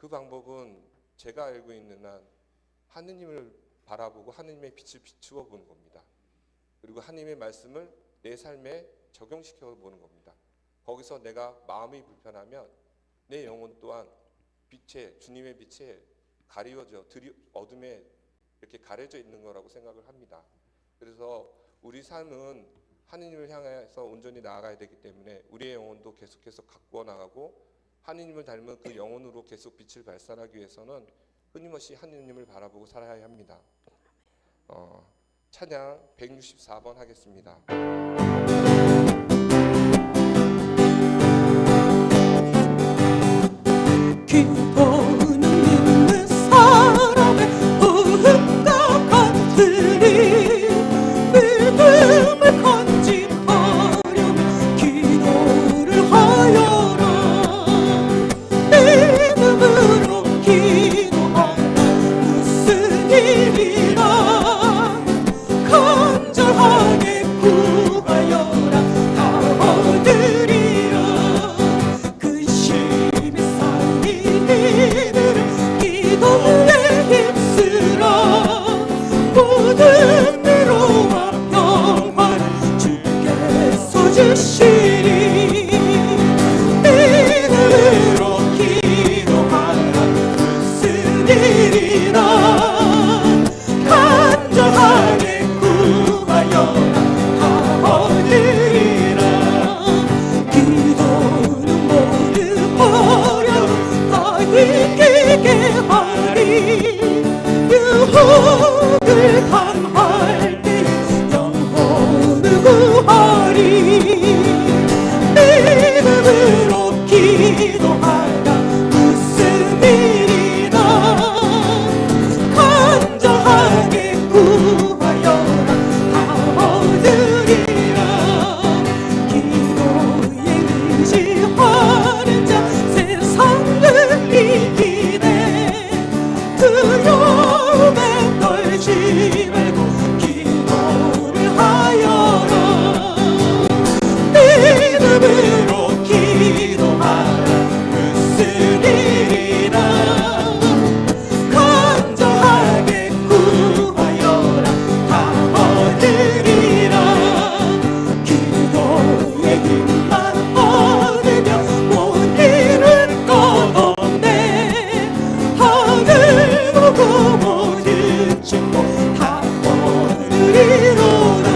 그 방법은 제가 알고 있는 한 하느님을 바라보고 하느님의 빛을 비추어 보는 겁니다. 그리고 하느님의 말씀을 내 삶에 적용시켜 보는 겁니다. 거기서 내가 마음이 불편하면 내 영혼 또한 주님의 빛에 가리워져 어둠에 이렇게 가려져 있는 거라고 생각을 합니다. 그래서 우리 삶은 하느님을 향해서 온전히 나아가야 되기 때문에 우리의 영혼도 계속해서 가꾸어 나가고 하느님을 닮은 그 영혼으로 계속 빛을 발산하기 위해서는 끊임없이 하느님을 바라보고 살아야 합니다. 찬양 164번 하겠습니다. 기도는 믿는 사람의 호흡과 같으니 믿음을 간직하려면 기도를 하여라. 믿음으로 기도하라. 무슨 일이라 간절하게 구하여라. 다 얻으리라. 근심이 쌓인 이들은 기도에 힘쓰라. 모든 위로와 평화를 주께서 주시리. 믿음으로 기도하라. 무슨 일이나 간절하게 구하여라. 다 얻으리라. 기도는 모든 어려움 다 이기게 하리. 유혹을 당할 때 영혼을 구하리. 믿음으로 기도하라. 무슨 일이나 간절하게 구하여라. 다 얻으리라. 기도에 의지하는 자 세상을 이기네. 두려움에 떨지 말고 기도를 하여라. 믿음으로 기도하라. 무슨 일이나 간절하게 구하여라. 다 얻으리라. 기도의 힘만 얻으며 못 이룰 것 없네. 하늘 보고 모든 축복 다 얻으리로다.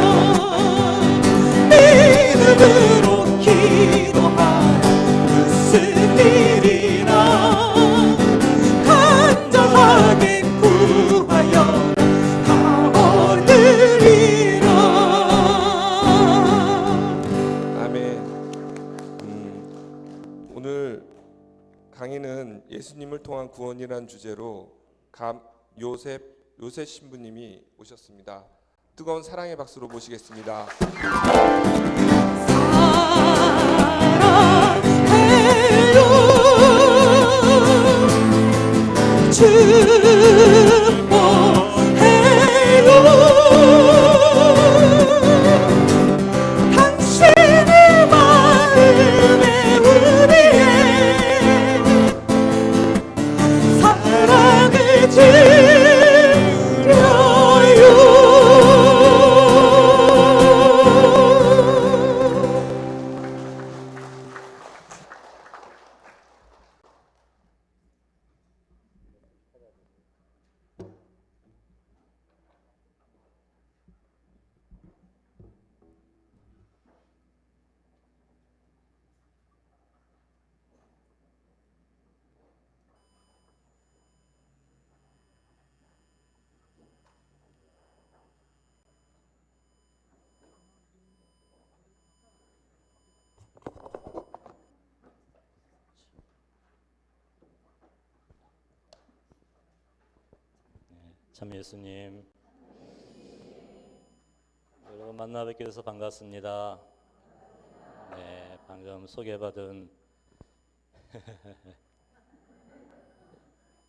믿음으로 기도하라. 무슨 일이나 간절하게 구하여라. 다 얻으리라. 아멘. 오늘 강의는 예수님을 통한 구원이란 주제로 요셉 신부님이 오셨습니다. 뜨거운 사랑의 박수로 모시겠습니다. 사랑해요. 축복해요. 당신의 마음에 우리의 사랑을 참 예수님, 여러분 만나 뵙게 돼서 반갑습니다. 네, 방금 소개받은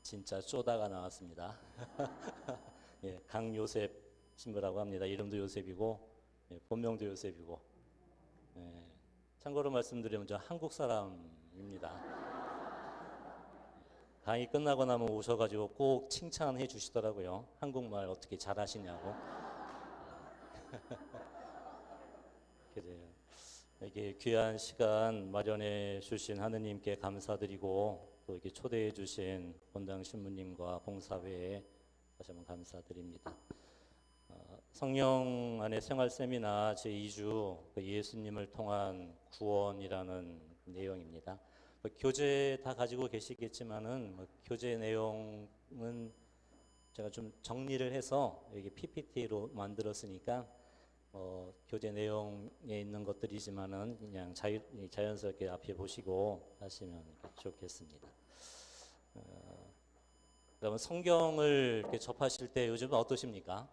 진짜 쪼다가 나왔습니다. 예, 강요셉 신부라고 합니다. 이름도 요셉이고 본명도 요셉이고. 참고로 말씀드리면 저 한국 사람입니다. 강의 끝나고 나면 오셔가지고 꼭 칭찬해 주시더라고요. 한국말 어떻게 잘하시냐고. 그래요. 이게 귀한 시간 마련해 주신 하느님께 감사드리고 또 이렇게 초대해 주신 본당 신부님과 봉사회에 다시 한번 감사드립니다. 성령 안의 생활 세미나 제2주 예수님을 통한 구원이라는 내용입니다. 교재 다 가지고 계시겠지만은 교재 내용은 제가 좀 정리를 해서 여기 PPT로 만들었으니까 교재 내용에 있는 것들이지만은 그냥 자연스럽게 앞에 보시고 하시면 좋겠습니다. 여러분 성경을 이렇게 접하실 때 요즘은 어떠십니까?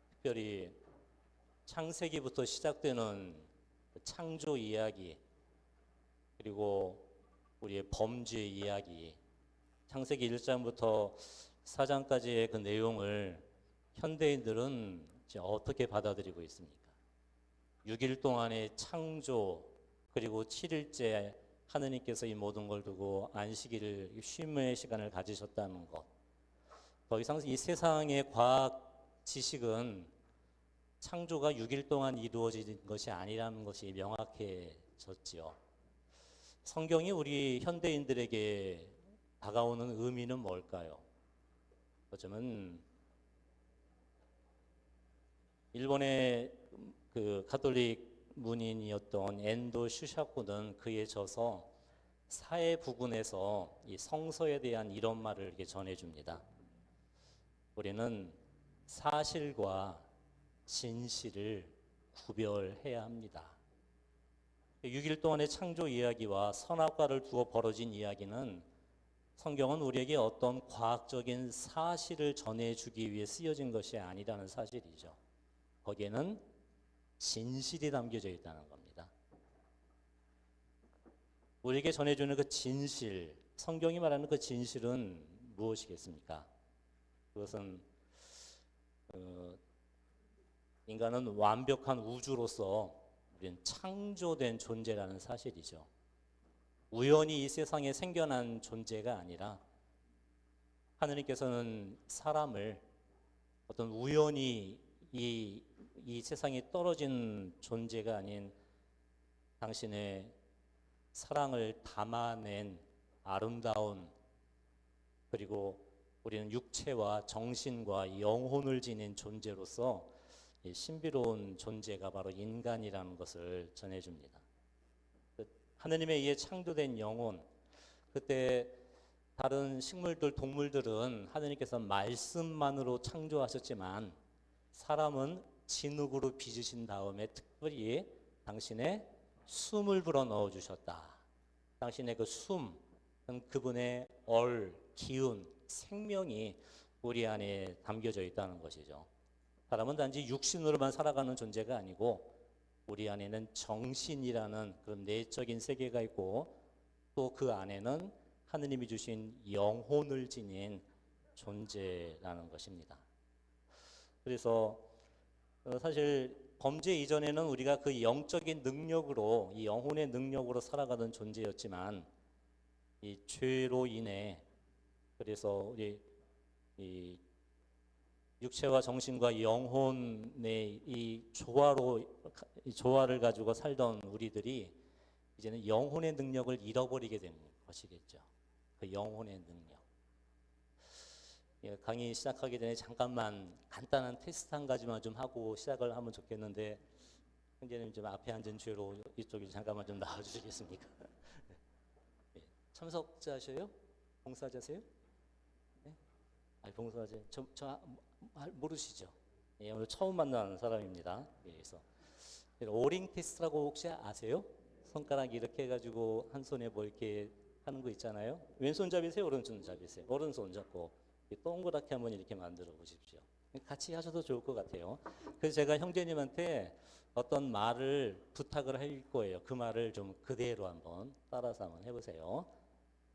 특별히 창세기부터 시작되는 창조 이야기 그리고 우리의 범죄 이야기 창세기 1장부터 4장까지의 그 내용을 현대인들은 이제 어떻게 받아들이고 있습니까? 6일 동안의 창조 그리고 7일째 하느님께서 이 모든 걸 두고 안식일을 쉼의 시간을 가지셨다는 것. 더 이상 이 세상의 과학 지식은 창조가 6일 동안 이루어진 것이 아니라는 것이 명확해졌지요. 성경이 우리 현대인들에게 다가오는 의미는 뭘까요? 어쩌면 일본의 그 가톨릭 문인이었던 엔도 슈샤코는 그에 져서 사회 부근에서 이 성서에 대한 이런 말을 이렇게 전해줍니다. 우리는 사실과 진실을 구별해야 합니다. 6일 동안의 창조 이야기와 선악과를 두어 벌어진 이야기는 성경은 우리에게 어떤 과학적인 사실을 전해주기 위해 쓰여진 것이 아니라는 사실이죠. 거기에는 진실이 담겨져 있다는 겁니다. 우리에게 전해주는 그 진실, 성경이 말하는 그 진실은 무엇이겠습니까? 그것은 인간은 완벽한 우주로서 우리는 창조된 존재라는 사실이죠. 우연히 이 세상에 생겨난 존재가 아니라 하느님께서는 사람을 어떤 우연히 이 세상에 떨어진 존재가 아닌 당신의 사랑을 담아낸 아름다운 그리고 우리는 육체와 정신과 영혼을 지닌 존재로서 신비로운 존재가 바로 인간이라는 것을 전해줍니다. 하느님에 의해 창조된 영혼, 그때 다른 식물들, 동물들은 하느님께서 말씀만으로 창조하셨지만 사람은 진흙으로 빚으신 다음에 특별히 당신의 숨을 불어 넣어 주셨다. 당신의 그 숨, 그분의 기운, 생명이 우리 안에 담겨져 있다는 것이죠. 사람은 단지 육신으로만 살아가는 존재가 아니고 우리 안에는 정신이라는 그런 내적인 세계가 있고 또 그 안에는 하느님이 주신 영혼을 지닌 존재라는 것입니다. 그래서 사실 범죄 이전에는 우리가 그 영적인 능력으로 이 영혼의 능력으로 살아가던 존재였지만 이 죄로 인해 그래서 우리 이 육체와 정신과 영혼의 이 조화를 가지고 살던 우리들이 이제는 영혼의 능력을 잃어버리게 된 것이겠죠. 그 영혼의 능력. 강의 시작하기 전에 잠깐만 간단한 테스트 한 가지만 좀 하고 시작을 하면 좋겠는데 형제님 좀 앞에 앉은 죄로 이쪽에 잠깐만 좀 나와주시겠습니까? 참석자세요? 봉사자세요? 네? 봉사자. 저 모르시죠? 예, 오늘 처음 만난 사람입니다. 그래서 오링 테스트라고 혹시 아세요? 손가락 이렇게 해가지고 한 손에 뭐 이렇게 하는 거 있잖아요. 왼손 잡이세요? 오른손 잡이세요? 오른손 잡고 동그랗게 한번 이렇게 만들어 보십시오. 같이 하셔도 좋을 것 같아요. 그래서 제가 형제님한테 어떤 말을 부탁을 할 거예요. 그 말을 좀 그대로 한번 따라서 한번 해보세요.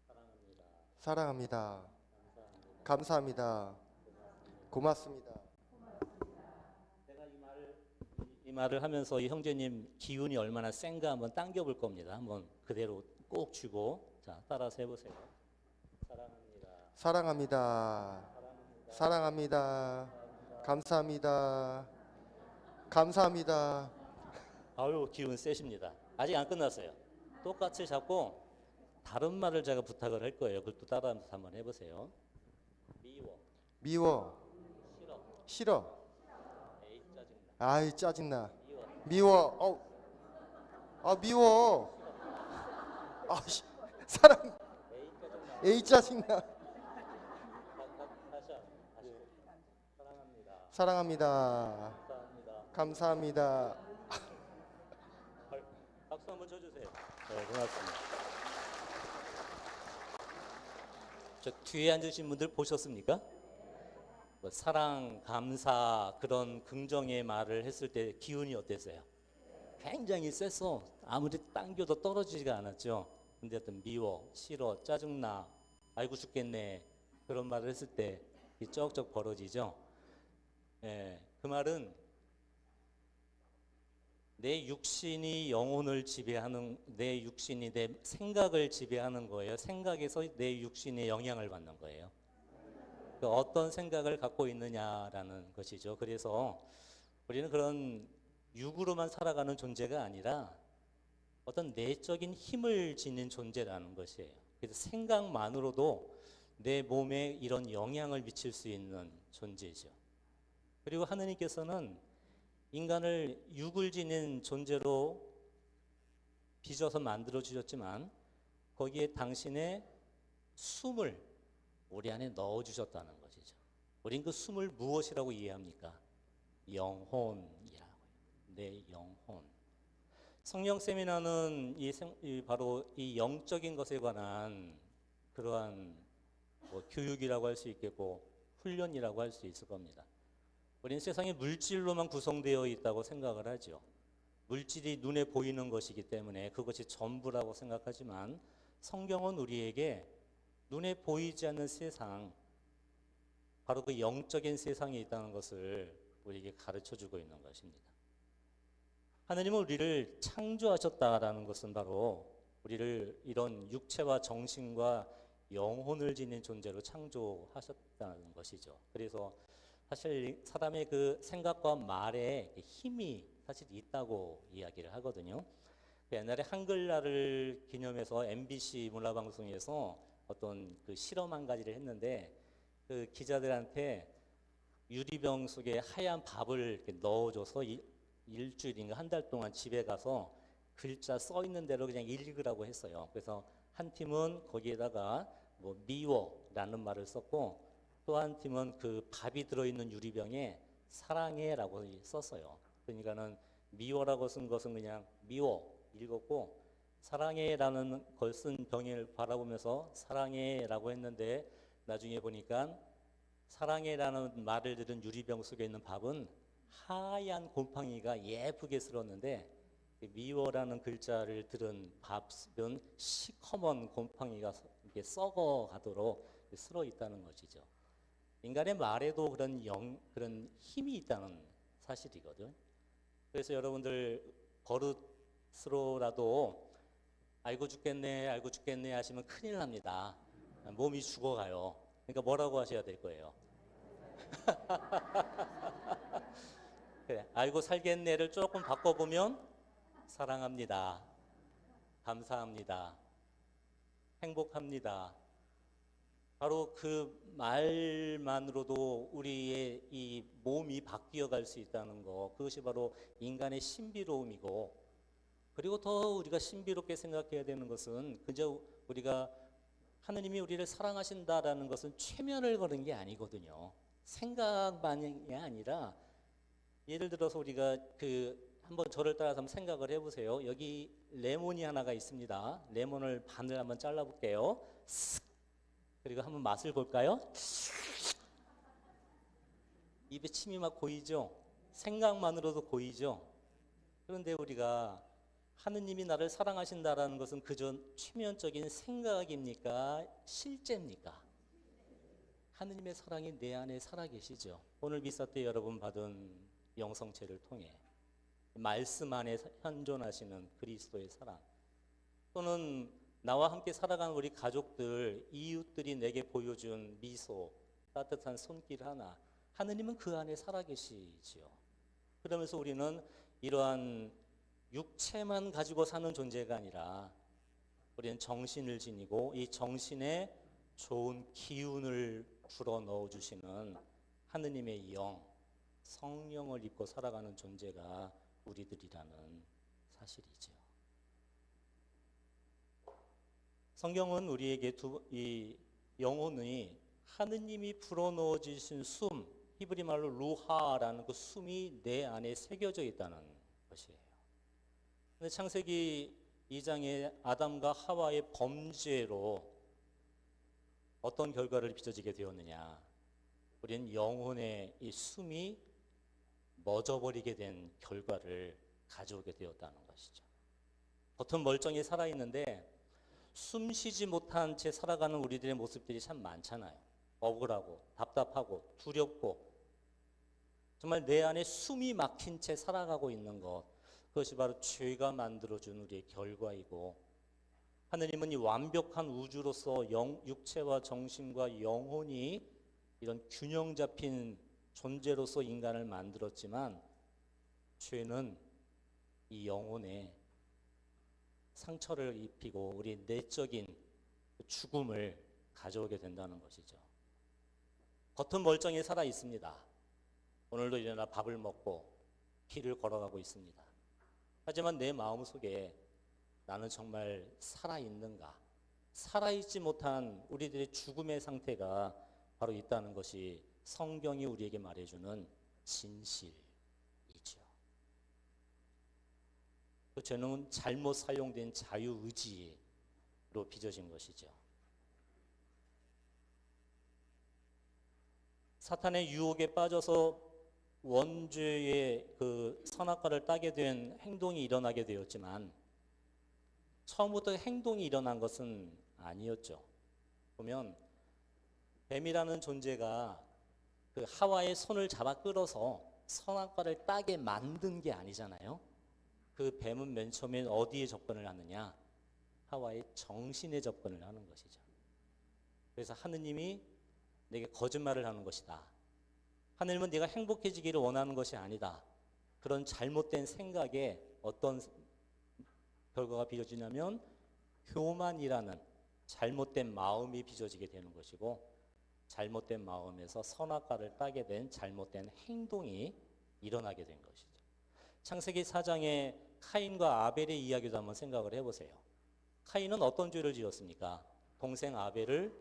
사랑합니다. 사랑합니다. 감사합니다. 고맙습니다. 제가 이 말을 하면서 이 형제님 기운이 얼마나 센가 한번 당겨볼 겁니다. 한번 그대로 꼭 쥐고 자 따라서 해보세요. 사랑합니다. 사랑합니다. 사랑합니다. 감사합니다. 감사합니다. 아유, 기운 세십니다. 아직 안 끝났어요. 똑같이 잡고 다른 말을 제가 부탁을 할 거예요. 그걸 또 따라하면서 한번 해보세요. 미워, 미워. 싫어, 싫어. 에이 짜증나, 아이 짜증나. 미워, 미워. 아 미워. 아 사랑. 에이 짜증나. 에이 짜증나. 다시 사랑합니다. 사랑합니다. 감사합니다. 감사합니다. 박수 한번 쳐주세요. 네, 고맙습니다. 저 뒤에 앉으신 분들 보셨습니까? 뭐 사랑, 감사 그런 긍정의 말을 했을 때 기운이 어땠어요? 굉장히 셌어. 아무리 당겨도 떨어지지가 않았죠. 근데 어떤 미워, 싫어, 짜증나, 아이고 죽겠네 그런 말을 했을 때 쩍쩍 벌어지죠. 예, 그 말은 내 육신이 영혼을 지배하는, 내 육신이 내 생각을 지배하는 거예요. 생각에서 내 육신에 영향을 받는 거예요. 그 어떤 생각을 갖고 있느냐라는 것이죠. 그래서 우리는 그런 육으로만 살아가는 존재가 아니라 어떤 내적인 힘을 지닌 존재라는 것이에요. 그래서 생각만으로도 내 몸에 이런 영향을 미칠 수 있는 존재죠. 그리고 하느님께서는 인간을 육을 지닌 존재로 빚어서 만들어 주셨지만 거기에 당신의 숨을 우리 안에 넣어 주셨다는 것이죠. 우린 그 숨을 무엇이라고 이해합니까? 영혼이라고요. 내 영혼. 성령 세미나는 바로 이 영적인 것에 관한 그러한 뭐 교육이라고 할 수 있겠고 훈련이라고 할 수 있을 겁니다. 우리는 세상에 물질로만 구성되어 있다고 생각을 하죠. 물질이 눈에 보이는 것이기 때문에 그것이 전부라고 생각하지만 성경은 우리에게 눈에 보이지 않는 세상, 바로 그 영적인 세상에 있다는 것을 우리에게 가르쳐주고 있는 것입니다. 하나님은 우리를 창조하셨다라는 것은 바로 우리를 이런 육체와 정신과 영혼을 지닌 존재로 창조하셨다는 것이죠. 그래서 사실 사람의 그 생각과 말에 힘이 사실 있다고 이야기를 하거든요. 옛날에 한글날을 기념해서 MBC 문화방송에서 어떤 그 실험 한 가지를 했는데 그 기자들한테 유리병 속에 하얀 밥을 이렇게 넣어줘서 일주일인가 한 달 동안 집에 가서 글자 써 있는 대로 그냥 읽으라고 했어요. 그래서 한 팀은 거기에다가 뭐 미워라는 말을 썼고 또 한 팀은 그 밥이 들어있는 유리병에 사랑해라고 썼어요. 그러니까는 미워라고 쓴 것은 그냥 미워 읽었고 사랑해라는 걸 쓴 병을 바라보면서 사랑해라고 했는데 나중에 보니까 사랑해라는 말을 들은 유리병 속에 있는 밥은 하얀 곰팡이가 예쁘게 쓸었는데 미워라는 글자를 들은 밥은 시커먼 곰팡이가 이렇게 썩어가도록 쓸어 있다는 것이죠. 인간의 말에도 그런 힘이 있다는 사실이거든. 그래서 여러분들 버릇으로라도 알고 죽겠네 하시면 큰일 납니다. 몸이 죽어가요. 그러니까 뭐라고 하셔야 될 거예요? 그래, 알고 살겠네를 조금 바꿔보면 사랑합니다. 감사합니다. 행복합니다. 바로 그 말만으로도 우리의 이 몸이 바뀌어 갈 수 있다는 거, 그것이 바로 인간의 신비로움이고, 그리고 더 우리가 신비롭게 생각해야 되는 것은 그저 우리가 하느님이 우리를 사랑하신다라는 것은 최면을 거는 게 아니거든요. 생각만이 아니라 예를 들어서 우리가 한번 저를 따라서 한번 생각을 해보세요. 여기 레몬이 하나가 있습니다. 레몬을 반을 한번 잘라볼게요. 그리고 한번 맛을 볼까요? 입에 침이 막 고이죠. 생각만으로도 고이죠. 그런데 우리가 하느님이 나를 사랑하신다라는 것은 그저 최면적인 생각입니까? 실제입니까? 하느님의 사랑이 내 안에 살아계시죠. 오늘 미사 때 여러분 받은 영성체를 통해 말씀 안에 현존하시는 그리스도의 사랑, 또는 나와 함께 살아가는 우리 가족들, 이웃들이 내게 보여준 미소, 따뜻한 손길 하나, 하느님은 그 안에 살아계시지요. 그러면서 우리는 이러한 육체만 가지고 사는 존재가 아니라 우리는 정신을 지니고 이 정신에 좋은 기운을 불어 넣어 주시는 하느님의 영, 성령을 입고 살아가는 존재가 우리들이라는 사실이죠. 성경은 우리에게 이 영혼의 하느님이 불어넣어 주신 숨, 히브리 말로 루하라는 그 숨이 내 안에 새겨져 있다는 것이에요. 근데 창세기 2장에 아담과 하와의 범죄로 어떤 결과를 빚어지게 되었느냐? 우리는 영혼의 이 숨이 멎어버리게 된 결과를 가져오게 되었다는 것이죠. 겉은 멀쩡히 살아있는데 숨 쉬지 못한 채 살아가는 우리들의 모습들이 참 많잖아요. 억울하고 답답하고 두렵고 정말 내 안에 숨이 막힌 채 살아가고 있는 것, 그것이 바로 죄가 만들어준 우리의 결과이고, 하느님은 이 완벽한 우주로서 육체와 정신과 영혼이 이런 균형 잡힌 존재로서 인간을 만들었지만 죄는 이 영혼에 상처를 입히고 우리 내적인 죽음을 가져오게 된다는 것이죠. 겉은 멀쩡히 살아 있습니다. 오늘도 일어나 밥을 먹고 길을 걸어가고 있습니다. 하지만 내 마음속에 나는 정말 살아있는가? 살아있지 못한 우리들의 죽음의 상태가 바로 있다는 것이 성경이 우리에게 말해주는 진실이죠. 그 죄는 잘못 사용된 자유의지로 빚어진 것이죠. 사탄의 유혹에 빠져서 원죄의 그 선악과를 따게 된 행동이 일어나게 되었지만 처음부터 행동이 일어난 것은 아니었죠. 보면 뱀이라는 존재가 그 하와의 손을 잡아 끌어서 선악과를 따게 만든 게 아니잖아요. 그 뱀은 맨 처음엔 어디에 접근을 하느냐? 하와의 정신에 접근을 하는 것이죠. 그래서 하느님이 내게 거짓말을 하는 것이다. 하느님은 네가 행복해지기를 원하는 것이 아니다. 그런 잘못된 생각에 어떤 결과가 빚어지냐면 교만이라는 잘못된 마음이 빚어지게 되는 것이고, 잘못된 마음에서 선악과를 따게 된 잘못된 행동이 일어나게 된 것이죠. 창세기 4장의 카인과 아벨의 이야기도 한번 생각을 해보세요. 카인은 어떤 죄를 지었습니까? 동생 아벨을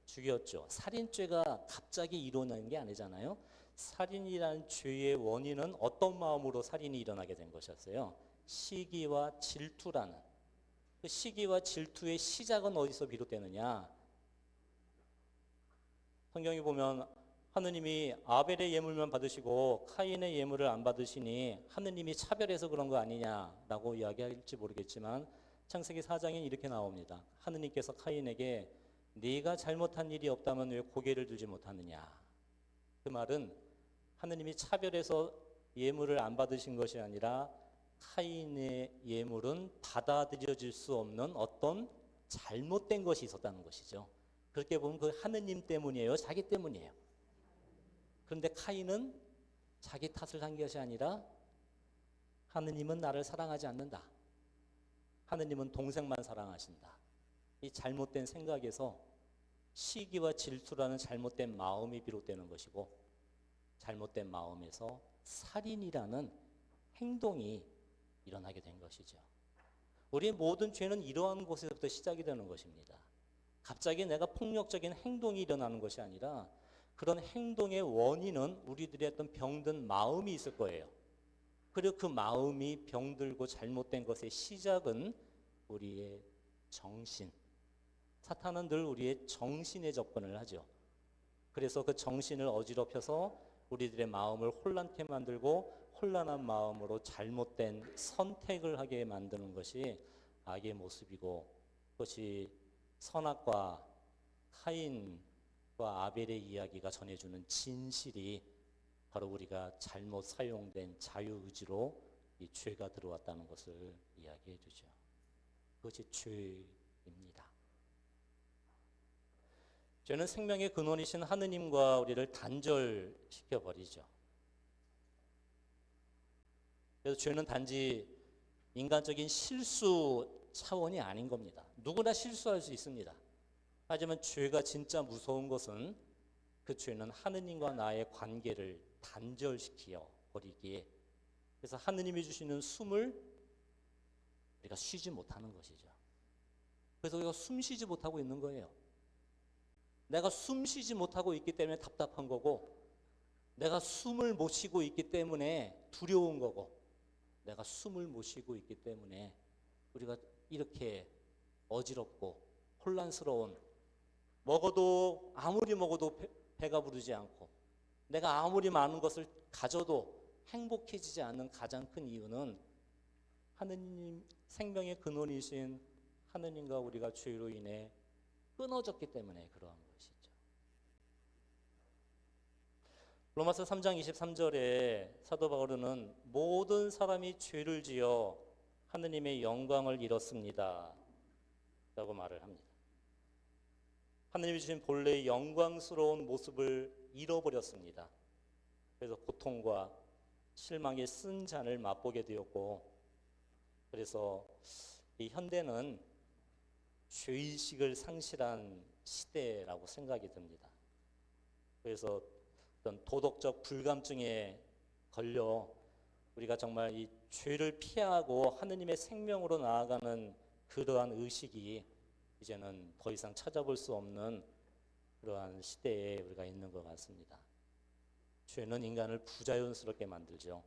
죽였죠. 살인죄가 갑자기 일어나는 게 아니잖아요. 살인이라는 죄의 원인은 어떤 마음으로 살인이 일어나게 된 것이었어요? 시기와 질투라는, 그 시기와 질투의 시작은 어디서 비롯되느냐? 성경에 보면 하느님이 아벨의 예물만 받으시고 카인의 예물을 안 받으시니 하느님이 차별해서 그런 거 아니냐라고 이야기할지 모르겠지만 창세기 4장에 이렇게 나옵니다. 하느님께서 카인에게 네가 잘못한 일이 없다면 왜 고개를 들지 못하느냐? 그 말은 하느님이 차별해서 예물을 안 받으신 것이 아니라 카인의 예물은 받아들여질 수 없는 어떤 잘못된 것이 있었다는 것이죠. 그렇게 보면 그 하느님 때문이에요? 자기 때문이에요? 그런데 카인은 자기 탓을 한 것이 아니라 하느님은 나를 사랑하지 않는다. 하느님은 동생만 사랑하신다. 이 잘못된 생각에서 시기와 질투라는 잘못된 마음이 비롯되는 것이고, 잘못된 마음에서 살인이라는 행동이 일어나게 된 것이죠. 우리의 모든 죄는 이러한 곳에서부터 시작이 되는 것입니다. 갑자기 내가 폭력적인 행동이 일어나는 것이 아니라 그런 행동의 원인은 우리들의 어떤 병든 마음이 있을 거예요. 그리고 그 마음이 병들고 잘못된 것의 시작은 우리의 정신. 사탄은 늘 우리의 정신에 접근을 하죠. 그래서 그 정신을 어지럽혀서 우리들의 마음을 혼란케 만들고 혼란한 마음으로 잘못된 선택을 하게 만드는 것이 악의 모습이고, 그것이 선악과 카인과 아벨의 이야기가 전해주는 진실이 바로 우리가 잘못 사용된 자유의지로 이 죄가 들어왔다는 것을 이야기해 주죠. 그것이 죄입니다. 죄는 생명의 근원이신 하느님과 우리를 단절시켜 버리죠. 그래서 죄는 단지 인간적인 실수 차원이 아닌 겁니다. 누구나 실수할 수 있습니다. 하지만 죄가 진짜 무서운 것은 그 죄는 하느님과 나의 관계를 단절시켜 버리기에, 그래서 하느님이 주시는 숨을 우리가 쉬지 못하는 것이죠. 그래서 우리가 숨 쉬지 못하고 있는 거예요. 내가 숨 쉬지 못하고 있기 때문에 답답한 거고, 내가 숨을 못 쉬고 있기 때문에 두려운 거고, 내가 숨을 못 쉬고 있기 때문에 우리가 이렇게 어지럽고 혼란스러운, 먹어도 아무리 먹어도 배가 부르지 않고 내가 아무리 많은 것을 가져도 행복해지지 않는 가장 큰 이유는 하느님, 생명의 근원이신 하느님과 우리가 죄로 인해 끊어졌기 때문에 그러한 것이죠. 로마서 3장 23절에 사도 바울은 모든 사람이 죄를 지어 하느님의 영광을 잃었습니다 라고 말을 합니다. 하느님이 주신 본래의 영광스러운 모습을 잃어버렸습니다. 그래서 고통과 실망의 쓴 잔을 맛보게 되었고, 그래서 이 현대는 죄의식을 상실한 시대라고 생각이 듭니다. 그래서 어떤 도덕적 불감증에 걸려 우리가 정말 이 죄를 피하고 하느님의 생명으로 나아가는 그러한 의식이 이제는 더 이상 찾아볼 수 없는 그러한 시대에 우리가 있는 것 같습니다. 죄는 인간을 부자연스럽게 만들죠.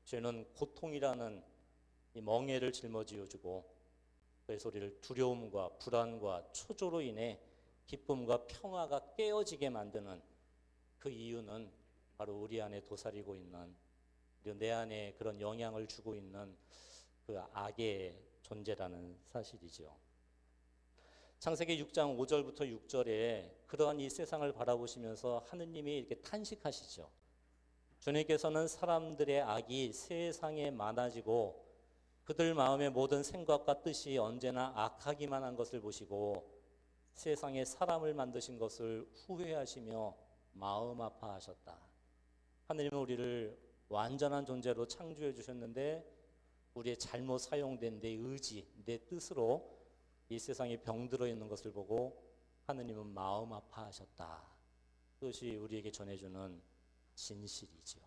죄는 고통이라는 이 멍에를 짊어지어주고, 그래서 우리를 두려움과 불안과 초조로 인해 기쁨과 평화가 깨어지게 만드는 그 이유는 바로 우리 안에 도사리고 있는, 그리고 내 안에 그런 영향을 주고 있는 그 악의 존재라는 사실이죠. 창세기 6장 5절부터 6절에 그러한 이 세상을 바라보시면서 하느님이 이렇게 탄식하시죠. 주님께서는 사람들의 악이 세상에 많아지고 그들 마음의 모든 생각과 뜻이 언제나 악하기만 한 것을 보시고 세상에 사람을 만드신 것을 후회하시며 마음 아파하셨다. 하느님은 우리를 완전한 존재로 창조해 주셨는데 우리의 잘못 사용된 내 의지, 내 뜻으로 이 세상에 병들어 있는 것을 보고 하느님은 마음 아파하셨다. 그것이 우리에게 전해주는 진실이죠.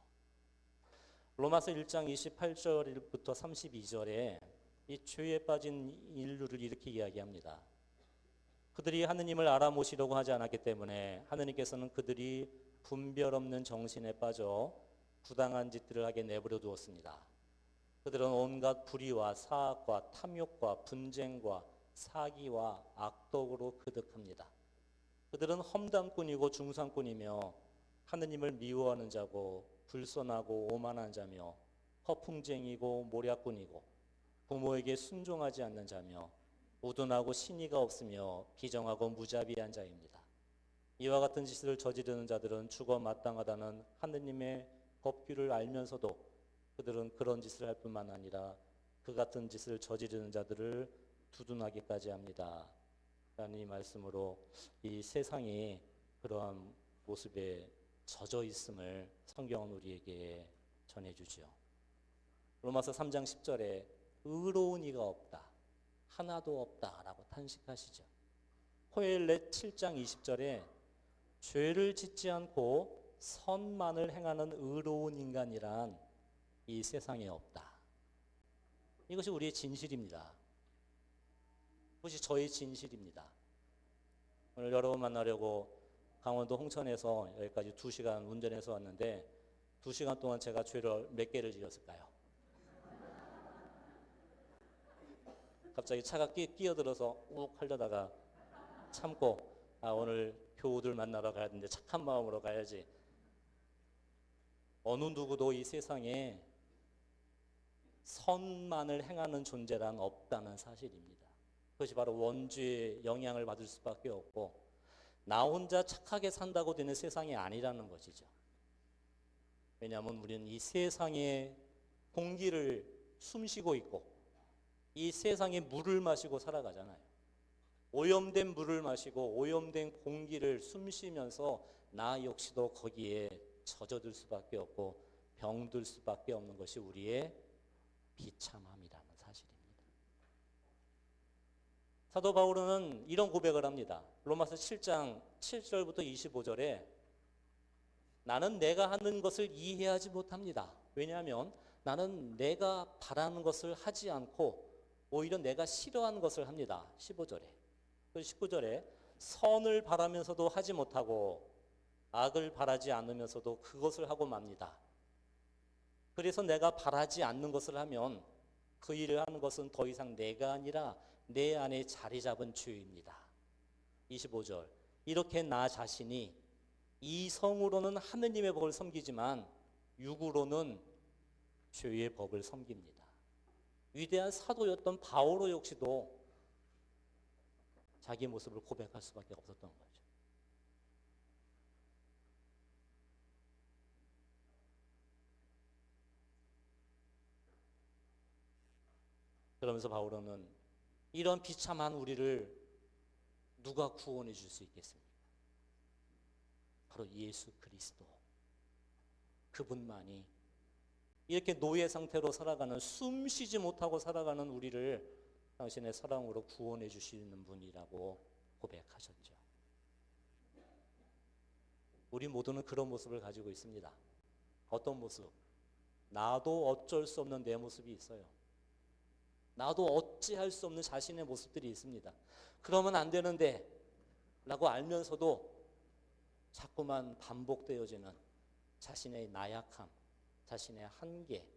로마서 1장 28절부터 32절에 이 죄에 빠진 인류를 이렇게 이야기합니다. 그들이 하느님을 알아보시려고 하지 않았기 때문에 하느님께서는 그들이 분별 없는 정신에 빠져 부당한 짓들을 하게 내버려 두었습니다. 그들은 온갖 불의와 사악과 탐욕과 분쟁과 사기와 악독으로 그득합니다. 그들은 험담꾼이고 중상꾼이며 하느님을 미워하는 자고 불선하고 오만한 자며 허풍쟁이고 모략꾼이고 부모에게 순종하지 않는 자며 우둔하고 신의가 없으며 비정하고 무자비한 자입니다. 이와 같은 짓을 저지르는 자들은 죽어 마땅하다는 하느님의 법규를 알면서도 그들은 그런 짓을 할 뿐만 아니라 그 같은 짓을 저지르는 자들을 두둔하기까지 합니다. 라는 이 말씀으로 이 세상이 그러한 모습에 젖어 있음을 성경은 우리에게 전해주죠. 로마서 3장 10절에 의로운 이가 없다, 하나도 없다라고 탄식하시죠. 호엘렛 7장 20절에 죄를 짓지 않고 선만을 행하는 의로운 인간이란 이 세상에 없다. 이것이 우리의 진실입니다. 그것이 저의 진실입니다. 오늘 여러분 만나려고 강원도 홍천에서 여기까지 2시간 운전해서 왔는데 2시간 동안 제가 죄를 몇 개를 지었을까요? 갑자기 차가 끼어들어서 욱 하려다가 참고 오늘 교우들 만나러 가야 되는데 착한 마음으로 가야지. 어느 누구도 이 세상에 선만을 행하는 존재란 없다는 사실입니다. 그것이 바로 원죄의 영향을 받을 수밖에 없고 나 혼자 착하게 산다고 되는 세상이 아니라는 것이죠. 왜냐하면 우리는 이 세상의 공기를 숨쉬고 있고 이 세상의 물을 마시고 살아가잖아요. 오염된 물을 마시고 오염된 공기를 숨쉬면서 나 역시도 거기에 젖어들 수밖에 없고 병들 수밖에 없는 것이 우리의 비참함이라는 사실입니다. 사도 바울은 이런 고백을 합니다. 로마서 7장 7절부터 25절에 나는 내가 하는 것을 이해하지 못합니다. 왜냐하면 나는 내가 바라는 것을 하지 않고 오히려 내가 싫어하는 것을 합니다. 15절에. 19절에 선을 바라면서도 하지 못하고 악을 바라지 않으면서도 그것을 하고 맙니다. 그래서 내가 바라지 않는 것을 하면 그 일을 하는 것은 더 이상 내가 아니라 내 안에 자리 잡은 죄입니다. 25절. 이렇게 나 자신이 이성으로는 하느님의 법을 섬기지만 육으로는 죄의 법을 섬깁니다. 위대한 사도였던 바오로 역시도 자기 모습을 고백할 수밖에 없었던 거죠. 그러면서 바울은 이런 비참한 우리를 누가 구원해 줄 수 있겠습니까? 바로 예수 그리스도. 그분만이 이렇게 노예 상태로 살아가는, 숨 쉬지 못하고 살아가는 우리를 당신의 사랑으로 구원해 주시는 분이라고 고백하셨죠. 우리 모두는 그런 모습을 가지고 있습니다. 어떤 모습? 나도 어쩔 수 없는 내 모습이 있어요. 나도 어찌할 수 없는 자신의 모습들이 있습니다. 그러면 안 되는데 라고 알면서도 자꾸만 반복되어지는 자신의 나약함, 자신의 한계,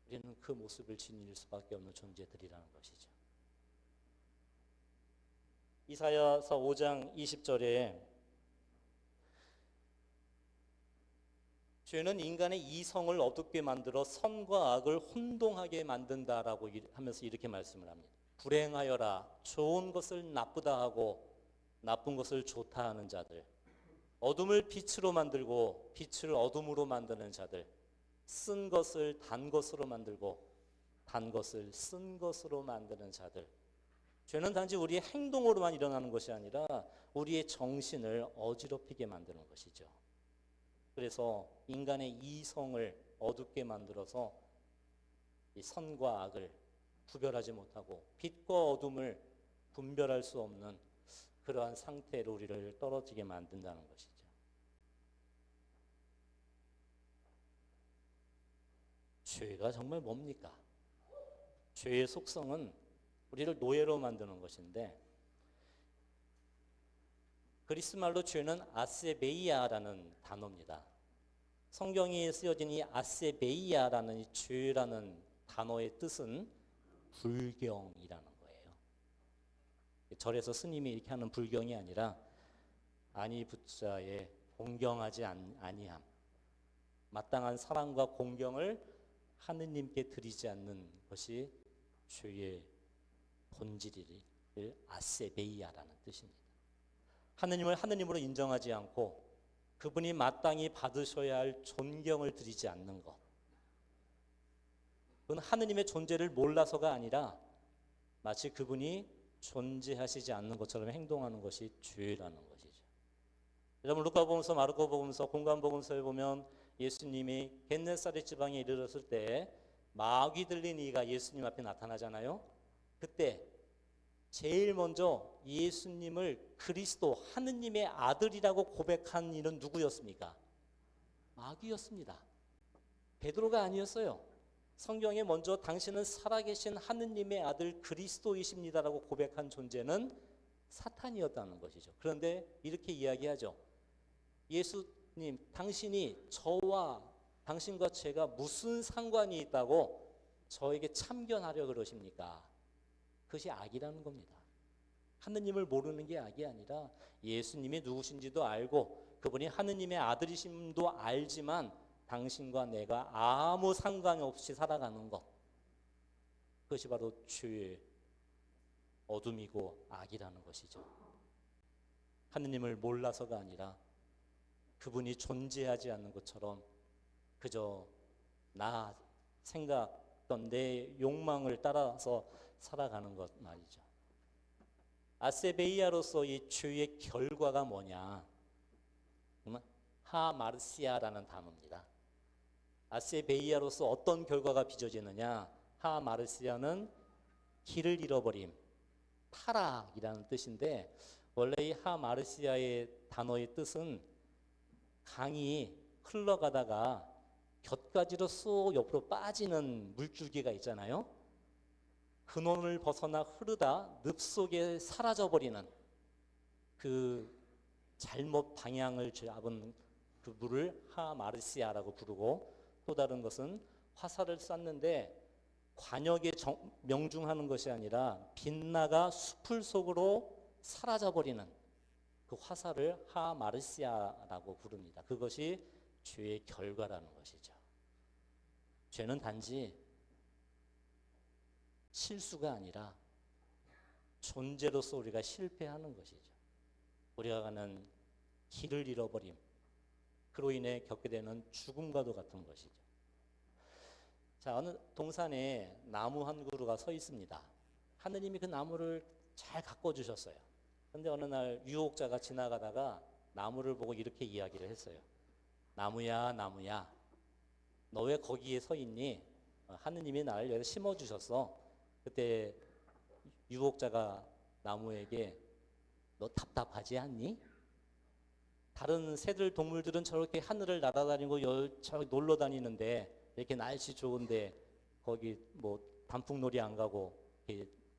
우리는 그 모습을 지닐 수밖에 없는 존재들이라는 것이죠. 이사야서 5장 20절에 죄는 인간의 이성을 어둡게 만들어 선과 악을 혼동하게 만든다라고 하면서 이렇게 말씀을 합니다. 불행하여라, 좋은 것을 나쁘다 하고 나쁜 것을 좋다 하는 자들, 어둠을 빛으로 만들고 빛을 어둠으로 만드는 자들, 쓴 것을 단 것으로 만들고 단 것을 쓴 것으로 만드는 자들. 죄는 단지 우리의 행동으로만 일어나는 것이 아니라 우리의 정신을 어지럽히게 만드는 것이죠. 그래서 인간의 이성을 어둡게 만들어서 이 선과 악을 구별하지 못하고 빛과 어둠을 분별할 수 없는 그러한 상태로 우리를 떨어지게 만든다는 것이죠. 죄가 정말 뭡니까? 죄의 속성은 우리를 노예로 만드는 것인데, 그리스 말로 죄는 아세베이아라는 단어입니다. 성경에 쓰여진 이 아세베이아라는 이 죄라는 단어의 뜻은 불경이라는 거예요. 절에서 스님이 이렇게 하는 불경이 아니라 아니 붙자에 공경하지 아니함, 마땅한 사랑과 공경을 하느님께 드리지 않는 것이 죄의 본질을 아세베이아라는 뜻입니다. 하느님을 하느님으로 인정하지 않고 그분이 마땅히 받으셔야 할 존경을 드리지 않는 것. 그건 하느님의 존재를 몰라서가 아니라 마치 그분이 존재하시지 않는 것처럼 행동하는 것이 죄라는 것이죠. 여러분, 루카복음서, 마르코복음서, 공관복음서에 보면 예수님이 겟네사렛 지방에 이르렀을 때 마귀 들린 이가 예수님 앞에 나타나잖아요. 그때 제일 먼저 예수님을 그리스도, 하느님의 아들이라고 고백한 이는 누구였습니까? 마귀였습니다. 베드로가 아니었어요. 성경에 먼저 당신은 살아계신 하느님의 아들 그리스도이십니다라고 고백한 존재는 사탄이었다는 것이죠. 그런데 이렇게 이야기하죠. 예수님, 당신이 저와 당신과 제가 무슨 상관이 있다고 저에게 참견하려 그러십니까? 그것이 악이라는 겁니다. 하느님을 모르는 게 악이 아니라 예수님이 누구신지도 알고 그분이 하느님의 아들이심도 알지만 당신과 내가 아무 상관이 없이 살아가는 것, 그것이 바로 죄의 어둠이고 악이라는 것이죠. 하느님을 몰라서가 아니라 그분이 존재하지 않는 것처럼 그저 나 생각던 내 욕망을 따라서 살아가는 것 말이죠. 아세베이아로서 이 죄의 결과가 뭐냐? 하마르시아라는 단어입니다. 아세베이아로서 어떤 결과가 빚어지느냐? 하마르시아는 길을 잃어버림, 타락이라는 뜻인데, 원래 이 하마르시아의 단어의 뜻은 강이 흘러가다가 곁가지로 쏙 옆으로 빠지는 물줄기가 있잖아요. 근원을 벗어나 흐르다 늪속에 사라져버리는 그 잘못 방향을 잡은 그 물을 하마르시아라고 부르고, 또 다른 것은 화살을 쐈는데 관역에 명중하는 것이 아니라 빗나가 숲을 속으로 사라져버리는 그 화살을 하마르시아라고 부릅니다. 그것이 죄의 결과라는 것이죠. 죄는 단지 실수가 아니라 존재로서 우리가 실패하는 것이죠. 우리가 가는 길을 잃어버림, 그로 인해 겪게 되는 죽음과도 같은 것이죠. 자, 어느 동산에 나무 한 그루가 서 있습니다. 하느님이 그 나무를 잘 가꿔주셨어요. 그런데 어느 날 유혹자가 지나가다가 나무를 보고 이렇게 이야기를 했어요. 나무야, 나무야, 너 왜 거기에 서 있니? 하느님이 나를 여기다 심어주셨어. 그때 유혹자가 나무에게 너 답답하지 않니? 다른 새들, 동물들은 저렇게 하늘을 날아다니고 저렇게 놀러 다니는데 이렇게 날씨 좋은데 거기 뭐 단풍놀이 안 가고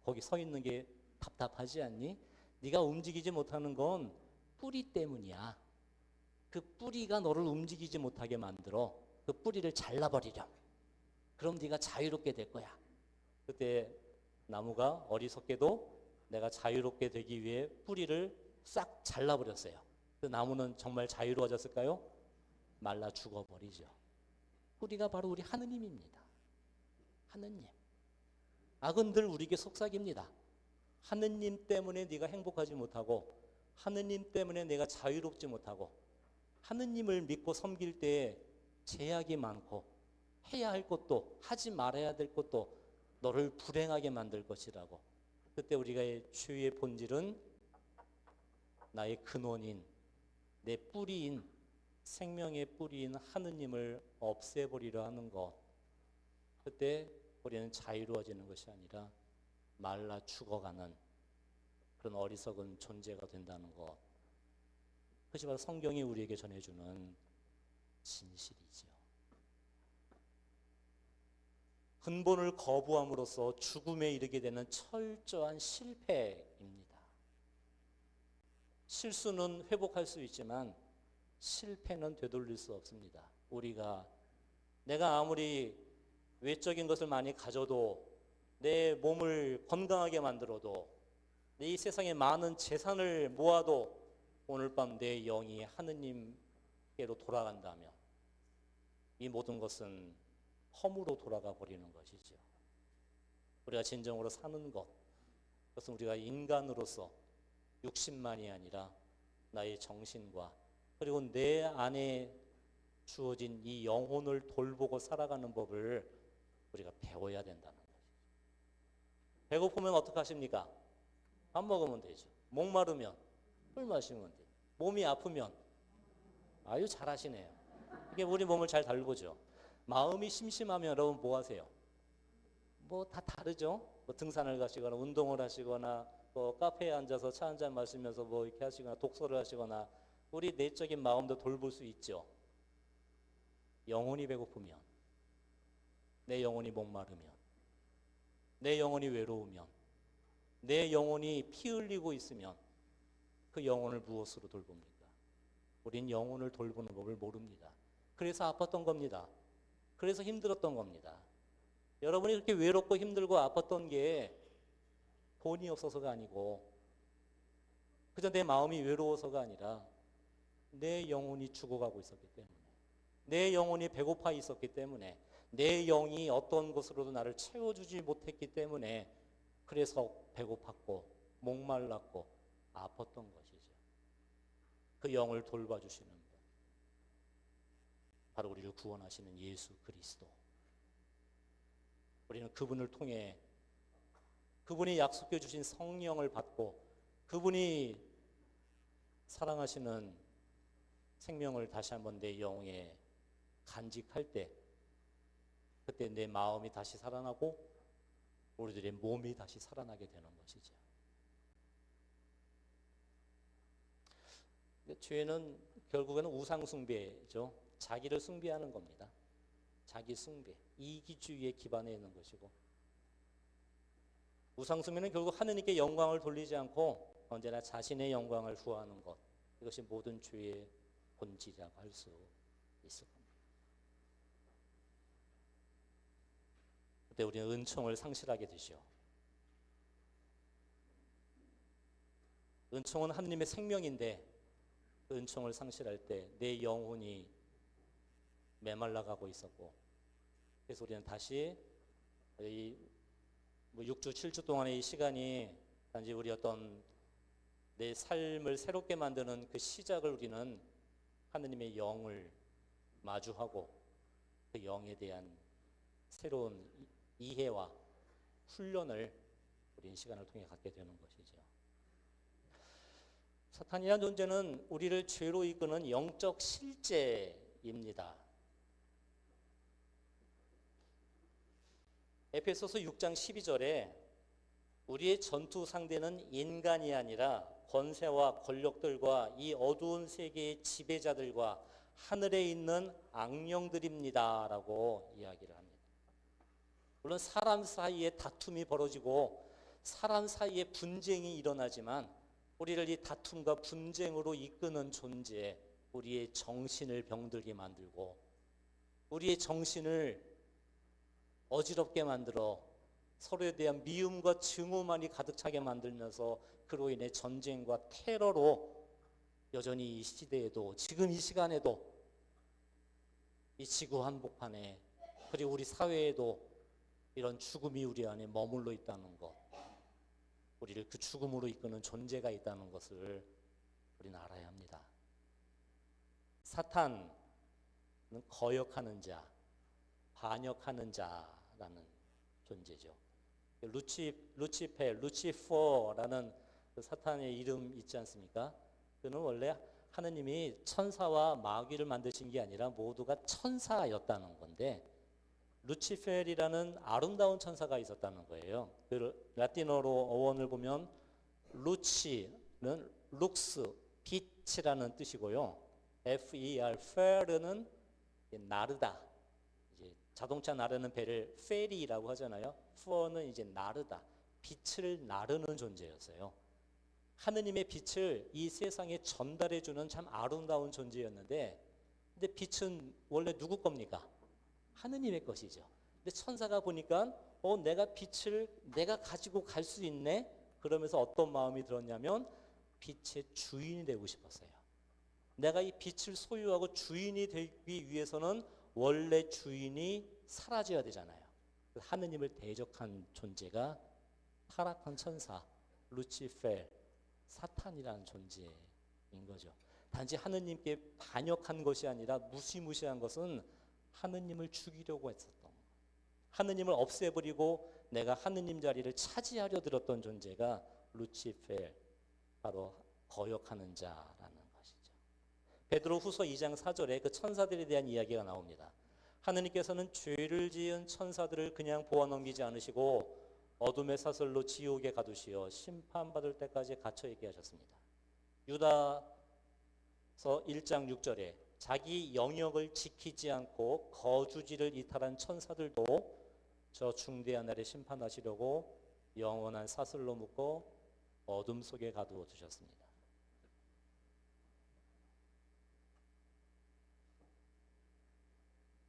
거기 서 있는 게 답답하지 않니? 네가 움직이지 못하는 건 뿌리 때문이야. 그 뿌리가 너를 움직이지 못하게 만들어. 그 뿌리를 잘라버리렴. 그럼 네가 자유롭게 될 거야. 그때 나무가 어리석게도 내가 자유롭게 되기 위해 뿌리를 싹 잘라버렸어요. 그 나무는 정말 자유로워졌을까요? 말라 죽어버리죠. 뿌리가 바로 우리 하느님입니다. 하느님. 악은 늘 우리에게 속삭입니다. 하느님 때문에 네가 행복하지 못하고, 하느님 때문에 내가 자유롭지 못하고, 하느님을 믿고 섬길 때 제약이 많고 해야 할 것도 하지 말아야 될 것도 너를 불행하게 만들 것이라고. 그때 우리가 죄의 본질은 나의 근원인, 내 뿌리인, 생명의 뿌리인 하느님을 없애버리려 하는 것. 그때 우리는 자유로워지는 것이 아니라 말라 죽어가는 그런 어리석은 존재가 된다는 것. 그것이 바로 성경이 우리에게 전해주는 진실이죠. 근본을 거부함으로써 죽음에 이르게 되는 철저한 실패입니다. 실수는 회복할 수 있지만 실패는 되돌릴 수 없습니다. 내가 아무리 외적인 것을 많이 가져도, 내 몸을 건강하게 만들어도, 이 세상에 많은 재산을 모아도 오늘 밤 내 영이 하느님께로 돌아간다면 이 모든 것은 험으로 돌아가 버리는 것이죠. 우리가 진정으로 사는 것, 그것은 우리가 인간으로서 육신만이 아니라 나의 정신과 그리고 내 안에 주어진 이 영혼을 돌보고 살아가는 법을 우리가 배워야 된다는 거죠. 배고프면 어떻게 하십니까? 밥 먹으면 되죠. 목마르면 물 마시면 돼요. 몸이 아프면 아유 잘하시네요. 이게 우리 몸을 잘 달보죠. 마음이 심심하면 여러분 뭐 하세요? 뭐 다 다르죠. 뭐 등산을 가시거나 운동을 하시거나 뭐 카페에 앉아서 차 한잔 마시면서 뭐 이렇게 하시거나 독서를 하시거나 우리 내적인 마음도 돌볼 수 있죠. 영혼이 배고프면, 내 영혼이 목마르면, 내 영혼이 외로우면, 내 영혼이 피 흘리고 있으면 그 영혼을 무엇으로 돌봅니까? 우린 영혼을 돌보는 법을 모릅니다. 그래서 아팠던 겁니다. 그래서 힘들었던 겁니다. 여러분이 그렇게 외롭고 힘들고 아팠던 게 돈이 없어서가 아니고, 그저 내 마음이 외로워서가 아니라 내 영혼이 죽어가고 있었기 때문에, 내 영혼이 배고파 있었기 때문에, 내 영이 어떤 것으로도 나를 채워주지 못했기 때문에 그래서 배고팠고 목말랐고 아팠던 것이죠. 그 영을 돌봐주시는 분, 바로 우리를 구원하시는 예수 그리스도. 우리는 그분을 통해 그분이 약속해 주신 성령을 받고 그분이 사랑하시는 생명을 다시 한번 내 영에 간직할 때, 그때 내 마음이 다시 살아나고 우리들의 몸이 다시 살아나게 되는 것이죠. 죄는 결국에는 우상 숭배죠. 자기를 숭배하는 겁니다. 자기 숭배, 이기주의에 기반해 있는 것이고, 우상 숭배는 결국 하느님께 영광을 돌리지 않고 언제나 자신의 영광을 구하는 것, 이것이 모든 죄의 본질이라고 할 수 있을 겁니다. 그때 우리는 은총을 상실하게 되죠. 은총은 하느님의 생명인데 그 은총을 상실할 때 내 영혼이 메말라가고 있었고, 그래서 우리는 다시 이 6주 7주 동안의 이 시간이 단지 우리 어떤 내 삶을 새롭게 만드는 그 시작을 우리는 하느님의 영을 마주하고 그 영에 대한 새로운 이해와 훈련을 우리는 시간을 통해 갖게 되는 것이죠. 사탄이라는 존재는 우리를 죄로 이끄는 영적 실제입니다. 에베소서 6장 12절에 우리의 전투 상대는 인간이 아니라 권세와 권력들과 이 어두운 세계의 지배자들과 하늘에 있는 악령들입니다 라고 이야기를 합니다. 물론 사람 사이에 다툼이 벌어지고 사람 사이에 분쟁이 일어나지만 우리를 이 다툼과 분쟁으로 이끄는 존재, 우리의 정신을 병들게 만들고 우리의 정신을 어지럽게 만들어 서로에 대한 미움과 증오만이 가득 차게 만들면서 그로 인해 전쟁과 테러로 여전히 이 시대에도, 지금 이 시간에도, 이 지구 한복판에, 그리고 우리 사회에도 이런 죽음이 우리 안에 머물러 있다는 것, 우리를 그 죽음으로 이끄는 존재가 있다는 것을 우리는 알아야 합니다. 사탄은 거역하는 자, 반역하는 자라는 존재죠. 루치퍼라는 그 사탄의 이름 있지 않습니까? 그는 원래 하느님이 천사와 마귀를 만드신 게 아니라 모두가 천사였다는 건데, 루치펠이라는 아름다운 천사가 있었다는 거예요. 그 라틴어로 어원을 보면 루치는 룩스, 빛이라는 뜻이고요. F-E-R, 페르는 나르다. 이제 자동차 나르는 배를 페리라고 하잖아요. 푸어는 이제 나르다, 빛을 나르는 존재였어요. 하느님의 빛을 이 세상에 전달해주는 참 아름다운 존재였는데, 근데 빛은 원래 누구 겁니까? 하느님의 것이죠. 근데 천사가 보니까 내가 빛을 내가 가지고 갈 수 있네? 그러면서 어떤 마음이 들었냐면 빛의 주인이 되고 싶었어요. 내가 이 빛을 소유하고 주인이 되기 위해서는 원래 주인이 사라져야 되잖아요. 하느님을 대적한 존재가 타락한 천사 루치펠, 사탄이라는 존재인 거죠. 단지 하느님께 반역한 것이 아니라 무시무시한 것은 하느님을 죽이려고 했었던 거예요. 하느님을 없애버리고 내가 하느님 자리를 차지하려 들었던 존재가 루치펠, 바로 거역하는 자라는 것이죠. 베드로후서 2장 4절에 그 천사들에 대한 이야기가 나옵니다. 하느님께서는 죄를 지은 천사들을 그냥 보아 넘기지 않으시고 어둠의 사슬로 지옥에 가두시어 심판받을 때까지 갇혀 있게 하셨습니다. 유다서 1장 6절에 자기 영역을 지키지 않고 거주지를 이탈한 천사들도 저 중대한 날에 심판하시려고 영원한 사슬로 묶어 어둠 속에 가두어 두셨습니다.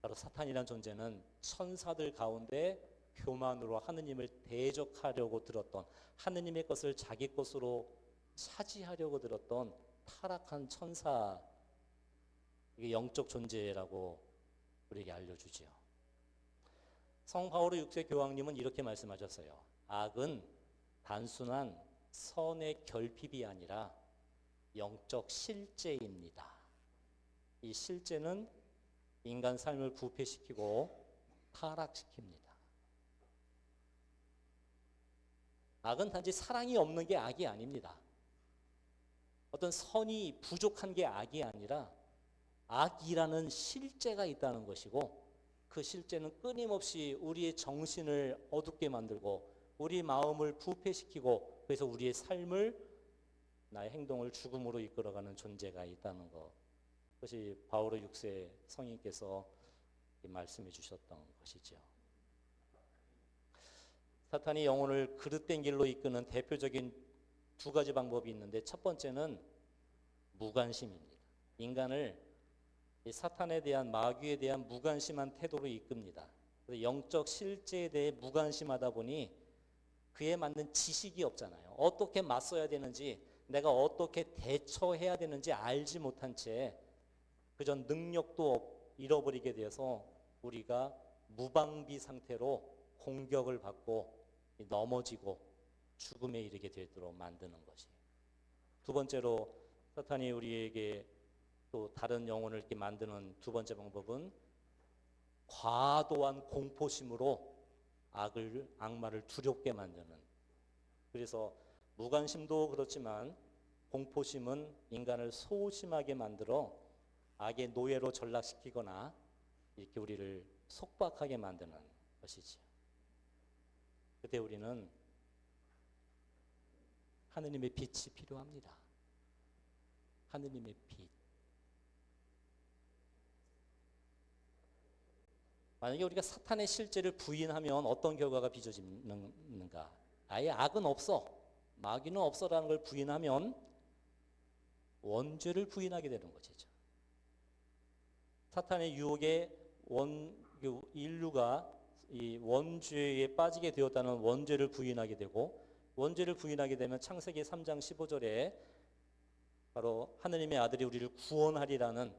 바로 사탄이라는 존재는 천사들 가운데 교만으로 하느님을 대적하려고 들었던, 하느님의 것을 자기 것으로 차지하려고 들었던 타락한 천사, 이게 영적 존재라고 우리에게 알려주지요. 성 바오로 6세 교황님은 이렇게 말씀하셨어요. 악은 단순한 선의 결핍이 아니라 영적 실제입니다. 이 실제는 인간 삶을 부패시키고 타락시킵니다. 악은 단지 사랑이 없는 게 악이 아닙니다. 어떤 선이 부족한 게 악이 아니라 악이라는 실제가 있다는 것이고, 그 실제는 끊임없이 우리의 정신을 어둡게 만들고 우리 마음을 부패시키고, 그래서 우리의 삶을, 나의 행동을 죽음으로 이끌어가는 존재가 있다는 것. 그것이 바오로 6세 성인께서 말씀해 주셨던 것이죠. 사탄이 영혼을 그릇된 길로 이끄는 대표적인 두 가지 방법이 있는데, 첫 번째는 무관심입니다. 인간을 이 사탄에 대한, 마귀에 대한 무관심한 태도로 이끕니다. 그래서 영적 실제에 대해 무관심하다 보니 그에 맞는 지식이 없잖아요. 어떻게 맞서야 되는지, 내가 어떻게 대처해야 되는지 알지 못한 채 그저 능력도 잃어버리게 되어서 우리가 무방비 상태로 공격을 받고 넘어지고 죽음에 이르게 되도록 만드는 것이. 두 번째로 사탄이 우리에게 또 다른 영혼을 이렇게 만드는 두 번째 방법은 과도한 공포심으로 악마를 두렵게 만드는. 그래서 무관심도 그렇지만 공포심은 인간을 소심하게 만들어 악의 노예로 전락시키거나 이렇게 우리를 속박하게 만드는 것이지. 그때 우리는 하느님의 빛이 필요합니다. 하느님의 빛. 만약에 우리가 사탄의 실제를 부인하면 어떤 결과가 빚어지는가? 아예 악은 없어, 마귀는 없어라는 걸 부인하면 원죄를 부인하게 되는 것이죠. 사탄의 유혹에 인류가 이 원죄에 빠지게 되었다는 원죄를 부인하게 되고, 원죄를 부인하게 되면 창세기 3장 15절에 바로 하느님의 아들이 우리를 구원하리라는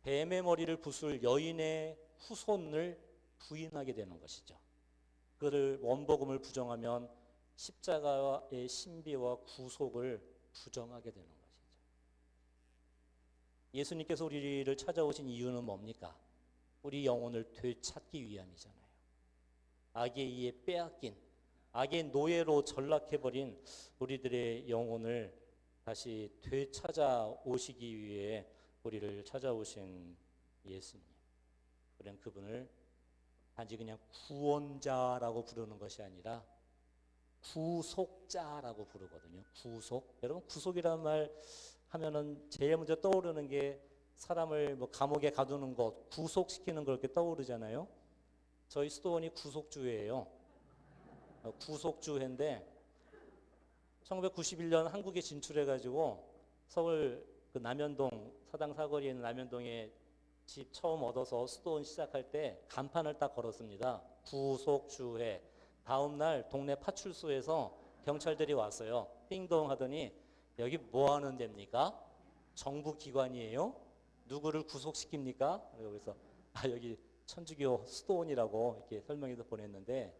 뱀의 머리를 부술 여인의 후손을 부인하게 되는 것이죠. 그를 원복음을 부정하면 십자가의 신비와 구속을 부정하게 되는 것이죠. 예수님께서 우리를 찾아오신 이유는 뭡니까? 우리 영혼을 되찾기 위함이잖아요. 악에 의해 빼앗긴, 악의 노예로 전락해버린 우리들의 영혼을 다시 되찾아 오시기 위해 우리를 찾아오신 예수님. 우리는 그분을 단지 그냥 구원자라고 부르는 것이 아니라 구속자라고 부르거든요. 구속. 여러분, 구속이라는 말 하면은 제일 먼저 떠오르는 게 사람을 뭐 감옥에 가두는 것, 구속시키는 걸 이렇게 떠오르잖아요. 저희 수도원이 구속주회예요. 구속주회인데 1991년 한국에 진출해가지고 서울 그 남현동, 사당 사거리에 있는 남현동에 집 처음 얻어서 수도원 시작할 때 간판을 딱 걸었습니다. 구속주회. 다음 날 동네 파출소에서 경찰들이 왔어요. 띵동 하더니 여기 뭐 하는 데입니까? 정부 기관이에요? 누구를 구속시킵니까? 그래서 여기 천주교 수도원이라고 이렇게 설명해서 보냈는데,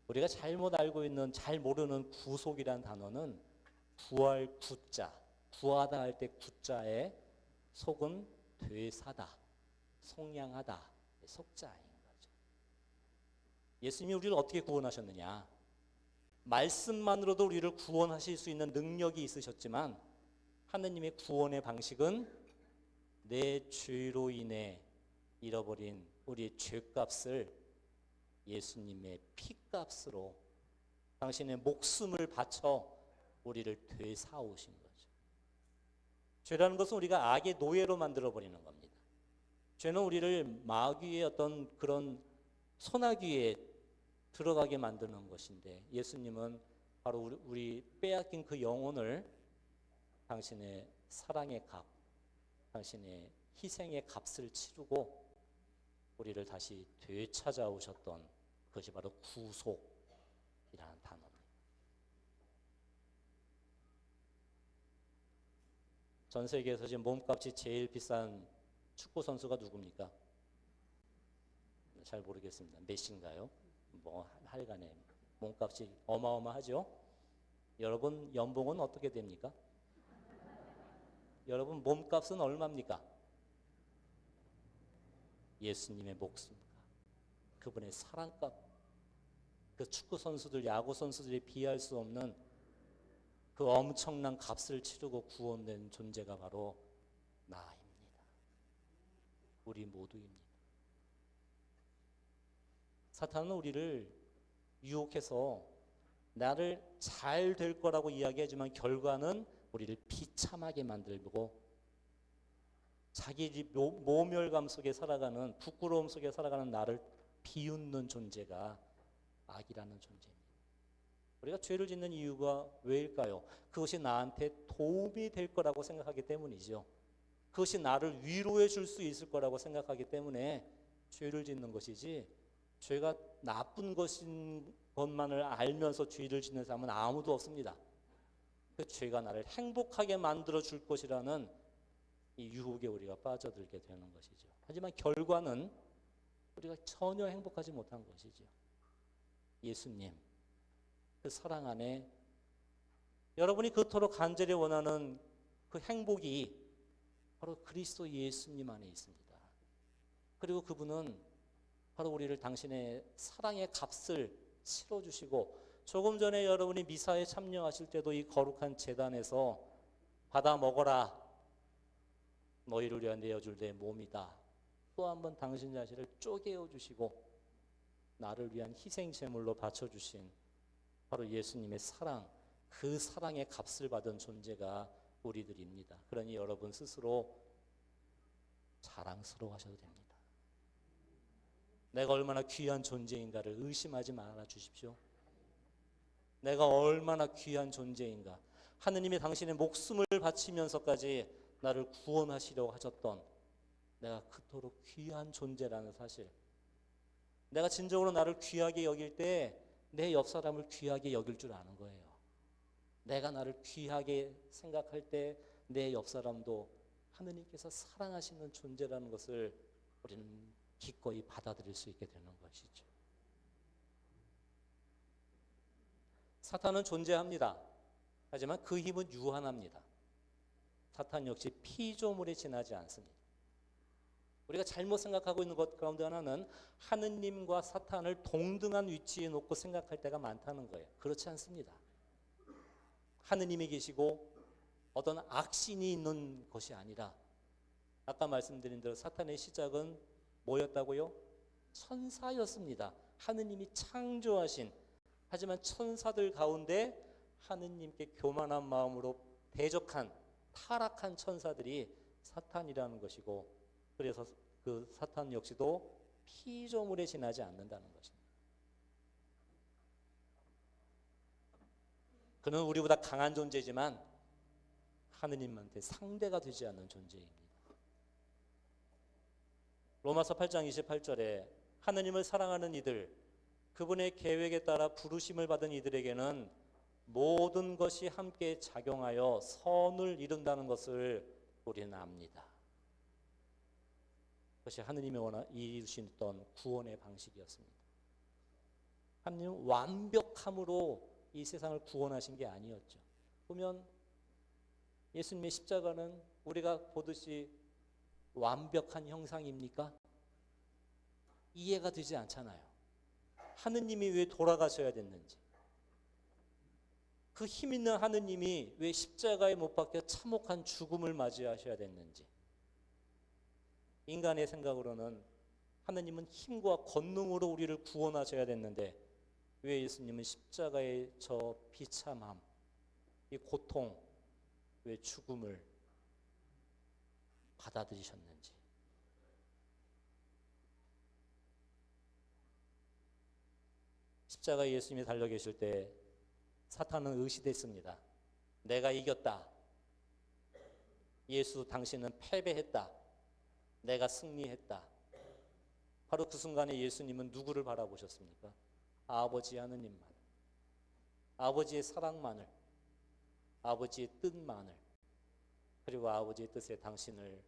우리가 잘못 알고 있는, 잘 모르는 구속이란 단어는 구할 구자, 구하다 할 때 구자에 속은 되사다, 속량하다, 속자인 거죠. 예수님이 우리를 어떻게 구원하셨느냐? 말씀만으로도 우리를 구원하실 수 있는 능력이 있으셨지만, 하느님의 구원의 방식은 내 죄로 인해 잃어버린 우리의 죄값을 예수님의 피값으로 당신의 목숨을 바쳐 우리를 되사오신 거죠. 죄라는 것은 우리가 악의 노예로 만들어버리는 겁니다. 죄는 우리를 마귀의 어떤 그런 소나귀에 들어가게 만드는 것인데, 예수님은 바로 우리 빼앗긴 그 영혼을 당신의 사랑의 값, 당신의 희생의 값을 치르고 우리를 다시 되찾아오셨던 그것이 바로 구속이라는 단어입니다. 전 세계에서 지금 몸값이 제일 비싼 축구 선수가 누굽니까? 잘 모르겠습니다. 메시인가요? 뭐 하여간에 몸값이 어마어마하죠. 여러분 연봉은 어떻게 됩니까? 여러분 몸값은 얼마입니까? 예수님의 목숨, 그분의 사랑값, 그 축구 선수들, 야구 선수들이 비할 수 없는 그 엄청난 값을 치르고 구원된 존재가 바로 나입니다. 우리 모두입니다. 사탄은 우리를 유혹해서 나를 잘 될 거라고 이야기하지만 결과는 우리를 비참하게 만들고 자기 모멸감 속에 살아가는, 부끄러움 속에 살아가는 나를 비웃는 존재가 악이라는 존재입니다. 우리가 죄를 짓는 이유가 왜일까요? 그것이 나한테 도움이 될 거라고 생각하기 때문이죠. 그것이 나를 위로해 줄 수 있을 거라고 생각하기 때문에 죄를 짓는 것이지, 죄가 나쁜 것인 것만을 알면서 죄를 짓는 사람은 아무도 없습니다. 그 죄가 나를 행복하게 만들어 줄 것이라는 이 유혹에 우리가 빠져들게 되는 것이죠. 하지만 결과는 우리가 전혀 행복하지 못한 것이죠. 예수님, 그 사랑 안에 여러분이 그토록 간절히 원하는 그 행복이 바로 그리스도 예수님 안에 있습니다. 그리고 그분은 바로 우리를 당신의 사랑의 값을 치러주시고, 조금 전에 여러분이 미사에 참여하실 때도 이 거룩한 제단에서 받아 먹어라, 너희를 위하여 내어줄 내 몸이다, 또 한 번 당신 자신을 쪼개어 주시고 나를 위한 희생 제물로 바쳐주신 바로 예수님의 사랑, 그 사랑의 값을 받은 존재가 우리들입니다. 그러니 여러분 스스로 자랑스러워 하셔도 됩니다. 내가 얼마나 귀한 존재인가를 의심하지 말아 주십시오. 내가 얼마나 귀한 존재인가, 하느님이 당신의 목숨을 바치면서까지 나를 구원하시려고 하셨던 내가 그토록 귀한 존재라는 사실, 내가 진정으로 나를 귀하게 여길 때 내 옆 사람을 귀하게 여길 줄 아는 거예요. 내가 나를 귀하게 생각할 때 내 옆 사람도 하느님께서 사랑하시는 존재라는 것을 우리는 기꺼이 받아들일 수 있게 되는 것이죠. 사탄은 존재합니다. 하지만 그 힘은 유한합니다. 사탄 역시 피조물에 지나지 않습니다. 우리가 잘못 생각하고 있는 것 가운데 하나는 하느님과 사탄을 동등한 위치에 놓고 생각할 때가 많다는 거예요. 그렇지 않습니다. 하느님이 계시고 어떤 악신이 있는 것이 아니라, 아까 말씀드린 대로 사탄의 시작은 뭐였다고요? 천사였습니다. 하느님이 창조하신, 하지만 천사들 가운데 하느님께 교만한 마음으로 대적한 타락한 천사들이 사탄이라는 것이고, 그래서 그 사탄 역시도 피조물에 지나지 않는다는 것입니다. 그는 우리보다 강한 존재지만 하느님한테 상대가 되지 않는 존재입니다. 로마서 8장 28절에 하느님을 사랑하는 이들, 그분의 계획에 따라 부르심을 받은 이들에게는 모든 것이 함께 작용하여 선을 이룬다는 것을 우리는 압니다. 그것이 하느님이 이루시던 구원의 방식이었습니다. 하느님은 완벽함으로 이 세상을 구원하신 게 아니었죠. 보면 예수님의 십자가는 우리가 보듯이 완벽한 형상입니까? 이해가 되지 않잖아요. 하느님이 왜 돌아가셔야 됐는지, 그 힘 있는 하느님이 왜 십자가에 못 박혀 참혹한 죽음을 맞이하셔야 됐는지, 인간의 생각으로는 하느님은 힘과 권능으로 우리를 구원하셔야 됐는데 왜 예수님은 십자가의 저 비참함, 이 고통, 왜 죽음을 받아들이셨는지. 십자가에 예수님이 달려 계실 때 사탄은 의시됐습니다. 내가 이겼다. 예수, 당신은 패배했다. 내가 승리했다. 바로 그 순간에 예수님은 누구를 바라보셨습니까? 아버지 하느님만, 아버지의 사랑만을, 아버지의 뜻만을, 그리고 아버지의 뜻에 당신을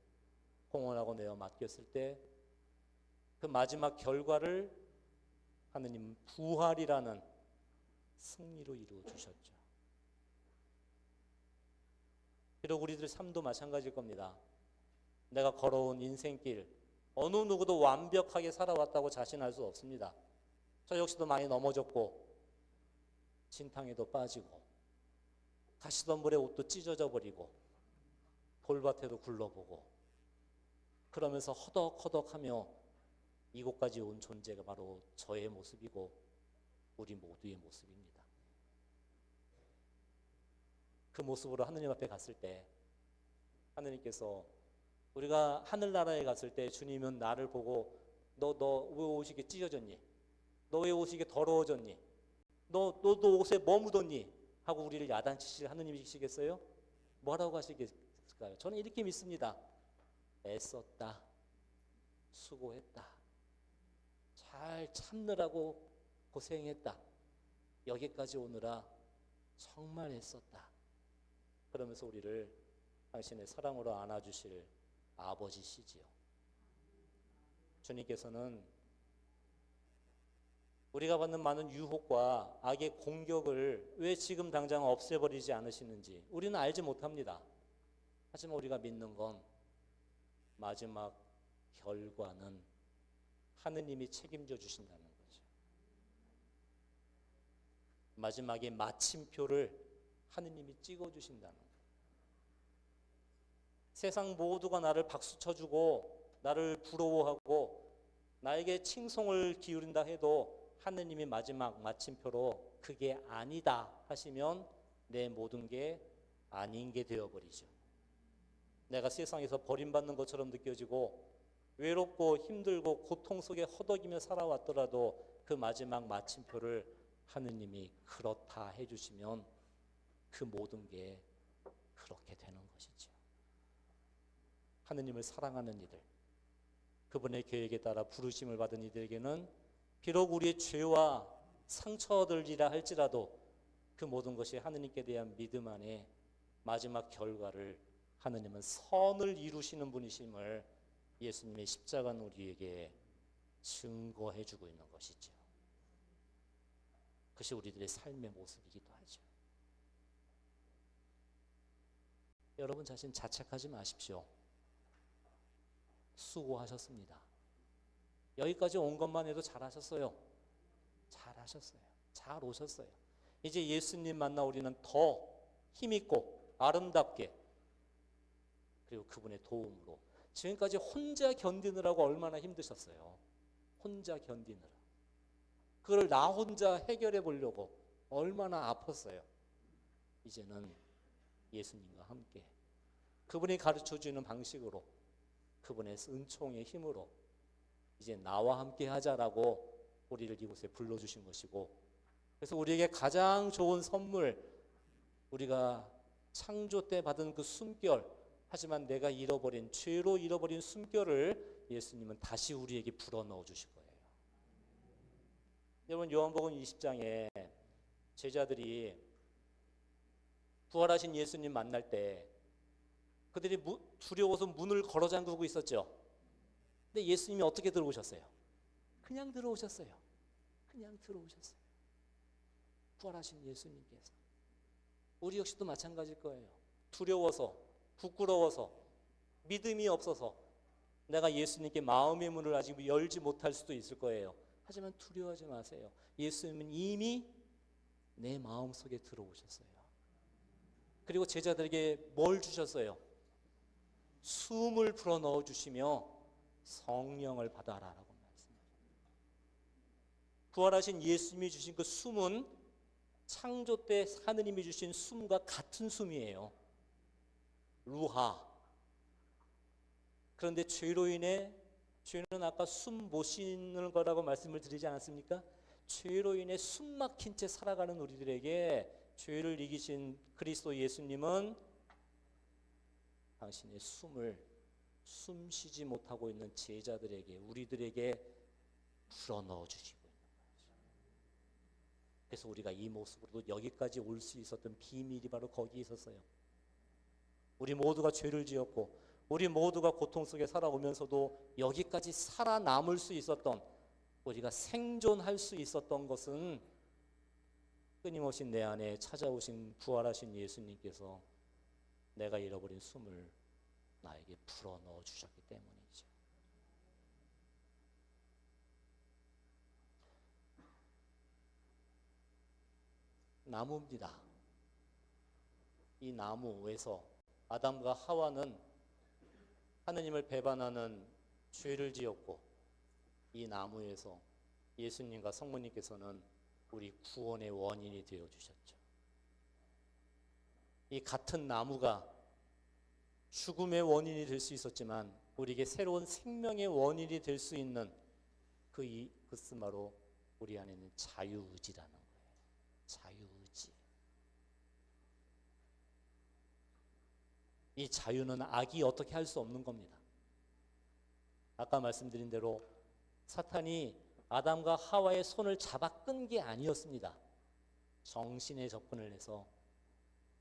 공헌하고 내어 맡겼을 때 그 마지막 결과를 하느님 부활이라는 승리로 이루어 주셨죠. 비록 우리들의 삶도 마찬가지일 겁니다. 내가 걸어온 인생길, 어느 누구도 완벽하게 살아왔다고 자신할 수 없습니다. 저 역시도 많이 넘어졌고 진탕에도 빠지고 가시덤불에 옷도 찢어져 버리고 돌밭에도 굴러보고 그러면서 허덕허덕하며 이곳까지 온 존재가 바로 저의 모습이고 우리 모두의 모습입니다. 그 모습으로 하느님 앞에 갔을 때 하느님께서 우리가 하늘나라에 갔을 때 주님은 나를 보고 너 왜 옷이 이렇게 찢어졌니? 너 왜 옷이 이렇게 더러워졌니? 너도 옷에 뭐 묻었니? 하고 우리를 야단치실 하느님이시겠어요? 뭐라고 하시겠을까요? 저는 이렇게 믿습니다. 애썼다. 수고했다. 잘 참느라고 고생했다. 여기까지 오느라 정말 애썼다. 그러면서 우리를 당신의 사랑으로 안아주실 아버지시지요. 주님께서는 우리가 받는 많은 유혹과 악의 공격을 왜 지금 당장 없애버리지 않으시는지 우리는 알지 못합니다. 하지만 우리가 믿는 건 마지막 결과는 하느님이 책임져 주신다는 거죠. 마지막에 마침표를 하느님이 찍어 주신다는 거예요. 세상 모두가 나를 박수 쳐주고 나를 부러워하고 나에게 칭송을 기울인다 해도 하느님이 마지막 마침표로 그게 아니다 하시면 내 모든 게 아닌 게 되어버리죠. 내가 세상에서 버림받는 것처럼 느껴지고 외롭고 힘들고 고통 속에 허덕이며 살아왔더라도 그 마지막 마침표를 하느님이 그렇다 해주시면 그 모든 게 그렇게 되는 것이죠. 하느님을 사랑하는 이들, 그분의 계획에 따라 부르심을 받은 이들에게는 비록 우리의 죄와 상처들이라 할지라도 그 모든 것이 하느님께 대한 믿음 안에 마지막 결과를 하느님은 선을 이루시는 분이심을 예수님의 십자가는 우리에게 증거해 주고 있는 것이죠. 그것이 우리들의 삶의 모습이기도 하죠. 여러분 자신 자책하지 마십시오. 수고하셨습니다. 여기까지 온 것만 해도 잘하셨어요. 잘하셨어요. 잘 오셨어요. 이제 예수님 만나 우리는 더 힘있고 아름답게 그리고 그분의 도움으로 지금까지 혼자 견디느라고 얼마나 힘드셨어요. 혼자 견디느라. 그걸 나 혼자 해결해 보려고 얼마나 아팠어요. 이제는 예수님과 함께 그분이 가르쳐주는 방식으로 그분의 은총의 힘으로 이제 나와 함께 하자라고 우리를 이곳에 불러주신 것이고 그래서 우리에게 가장 좋은 선물 우리가 창조 때 받은 그 숨결 하지만 내가 잃어버린 죄로 잃어버린 숨결을 예수님은 다시 우리에게 불어넣어 주실 거예요. 여러분 요한복음 20장에 제자들이 부활하신 예수님 만날 때 그들이 두려워서 문을 걸어 잠그고 있었죠. 근데 예수님이 어떻게 들어오셨어요? 그냥 들어오셨어요. 그냥 들어오셨어요. 부활하신 예수님께서. 우리 역시도 마찬가지일 거예요. 두려워서, 부끄러워서, 믿음이 없어서 내가 예수님께 마음의 문을 아직 열지 못할 수도 있을 거예요. 하지만 두려워하지 마세요. 예수님은 이미 내 마음속에 들어오셨어요. 그리고 제자들에게 뭘 주셨어요? 숨을 불어넣어 주시며 성령을 받아라라고 말씀해요. 부활하신 예수님이 주신 그 숨은 창조 때 하느님이 주신 숨과 같은 숨이에요. 루하. 그런데 죄로 인해 죄는 아까 숨 못 쉬는 거라고 말씀을 드리지 않았습니까? 죄로 인해 숨 막힌 채 살아가는 우리들에게 죄를 이기신 그리스도 예수님은 당신의 숨 쉬지 못하고 있는 제자들에게 우리들에게 불어넣어 주시고 있는 거죠. 그래서 우리가 이 모습으로 여기까지 올 수 있었던 비밀이 바로 거기에 있었어요. 우리 모두가 죄를 지었고 우리 모두가 고통 속에 살아오면서도 여기까지 살아남을 수 있었던 우리가 생존할 수 있었던 것은 끊임없이 내 안에 찾아오신 부활하신 예수님께서 내가 잃어버린 숨을 나에게 불어넣어 주셨기 때문이죠. 나무입니다. 이 나무에서 아담과 하와는 하느님을 배반하는 죄를 지었고, 이 나무에서 예수님과 성모님께서는 우리 구원의 원인이 되어 주셨죠. 이 같은 나무가 죽음의 원인이 될 수 있었지만 우리에게 새로운 생명의 원인이 될 수 있는 그것은 바로 우리 안에 있는 자유의지라는 거예요. 자유의지. 이 자유는 악이 어떻게 할 수 없는 겁니다. 아까 말씀드린 대로 사탄이 아담과 하와의 손을 잡아 끈 게 아니었습니다. 정신에 접근을 해서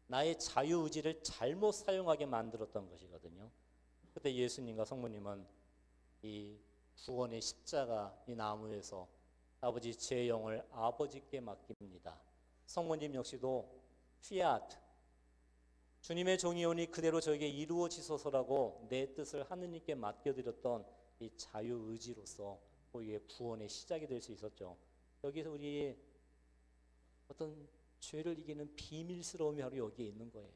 나의 자유의지를 잘못 사용하게 만들었던 것이거든요. 그때 예수님과 성모님은 이 구원의 십자가 이 나무에서 아버지 제 영을 아버지께 맡깁니다. 성모님 역시도 피아트, 주님의 종이오니 그대로 저에게 이루어지소서라고 내 뜻을 하느님께 맡겨드렸던 이 자유의지로서 우리의 구원의 시작이 될 수 있었죠. 여기서 우리의 어떤 죄를 이기는 비밀스러움이 바로 여기에 있는 거예요.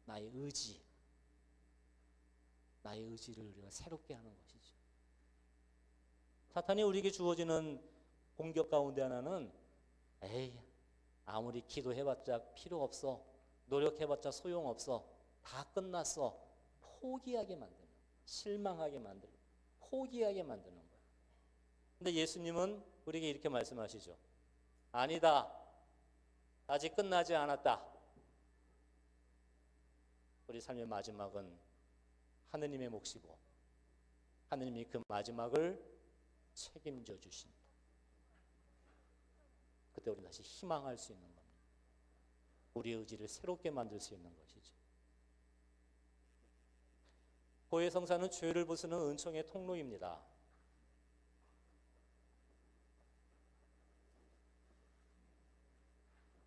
나의 의지, 나의 의지를 우리가 새롭게 하는 것이죠. 사탄이 우리에게 주어지는 공격 가운데 하나는 에이, 아무리 기도해봤자 필요 없어, 노력해봤자 소용없어, 다 끝났어, 포기하게 만드는, 실망하게 만드는, 포기하게 만드는 거예요. 근데 예수님은 우리에게 이렇게 말씀하시죠. 아니다, 아직 끝나지 않았다. 우리 삶의 마지막은 하느님의 몫이고 하느님이 그 마지막을 책임져 주신다. 그때 우리는 다시 희망할 수 있는 겁니다. 우리의 의지를 새롭게 만들 수 있는 것이죠. 고해성사는 죄를 부수는 은총의 통로입니다.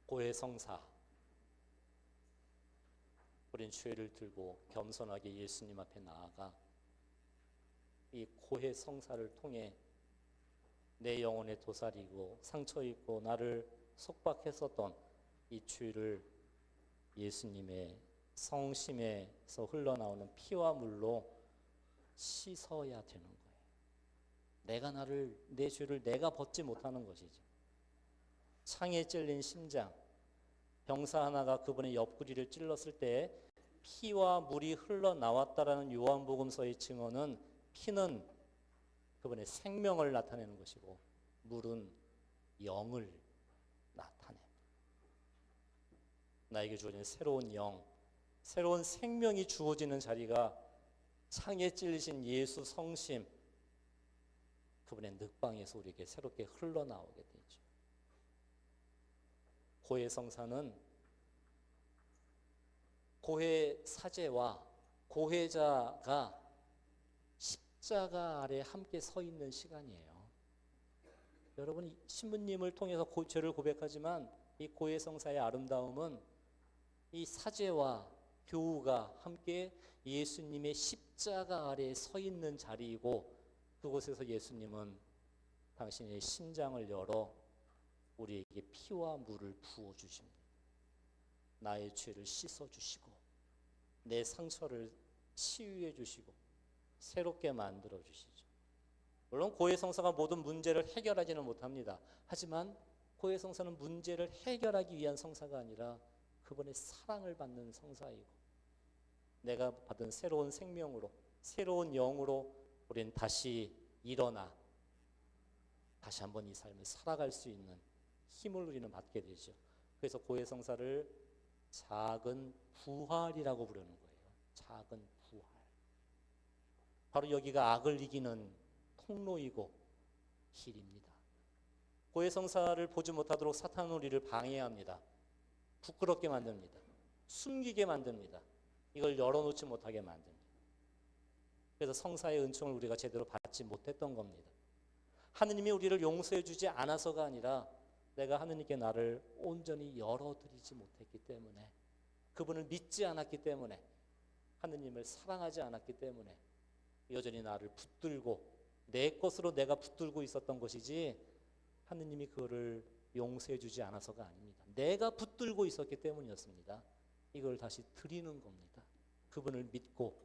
고해성사, 우린 죄를 들고 겸손하게 예수님 앞에 나아가 이 고해성사를 통해 내 영혼에 도살이고 상처 있고 나를 속박했었던 이 죄를 예수님의 성심에서 흘러나오는 피와 물로 씻어야 되는 거예요. 내 죄를 내가 벗지 못하는 것이죠. 창에 찔린 심장, 병사 하나가 그분의 옆구리를 찔렀을 때 피와 물이 흘러나왔다라는 요한복음서의 증언은 피는 그분의 생명을 나타내는 것이고 물은 영을 나타냅니다. 나에게 주어진 새로운 영, 새로운 생명이 주어지는 자리가 창에 찔리신 예수 성심, 그분의 늑방에서 우리에게 새롭게 흘러나오게 되죠. 고해성사는 고해사제와 고해자가 십자가 아래 함께 서 있는 시간이에요. 여러분, 신부님을 통해서 죄를 고백하지만 이 고해성사의 아름다움은 이 사제와 교우가 함께 예수님의 십자가 아래에 서 있는 자리이고, 그곳에서 예수님은 당신의 심장을 열어 우리에게 피와 물을 부어주십니다. 나의 죄를 씻어주시고 내 상처를 치유해 주시고 새롭게 만들어 주시죠. 물론 고해성사가 모든 문제를 해결하지는 못합니다. 하지만 고해성사는 문제를 해결하기 위한 성사가 아니라 그분의 사랑을 받는 성사이고, 내가 받은 새로운 생명으로, 새로운 영으로 우리는 다시 일어나 다시 한번 이 삶을 살아갈 수 있는 힘을 우리는 받게 되죠. 그래서 고해성사를 작은 부활이라고 부르는 거예요. 작은 부활. 바로 여기가 악을 이기는 통로이고 길입니다. 고해성사를 보지 못하도록 사탄은 우리를 방해합니다. 부끄럽게 만듭니다. 숨기게 만듭니다. 이걸 열어놓지 못하게 만듭니다. 그래서 성사의 은총을 우리가 제대로 받지 못했던 겁니다. 하느님이 우리를 용서해 주지 않아서가 아니라 내가 하느님께 나를 온전히 열어드리지 못했기 때문에, 그분을 믿지 않았기 때문에, 하느님을 사랑하지 않았기 때문에 여전히 나를 붙들고 내 것으로 내가 붙들고 있었던 것이지, 하느님이 그거를 용서해 주지 않아서가 아닙니다. 내가 붙들고 있었기 때문이었습니다. 이걸 다시 드리는 겁니다. 그분을 믿고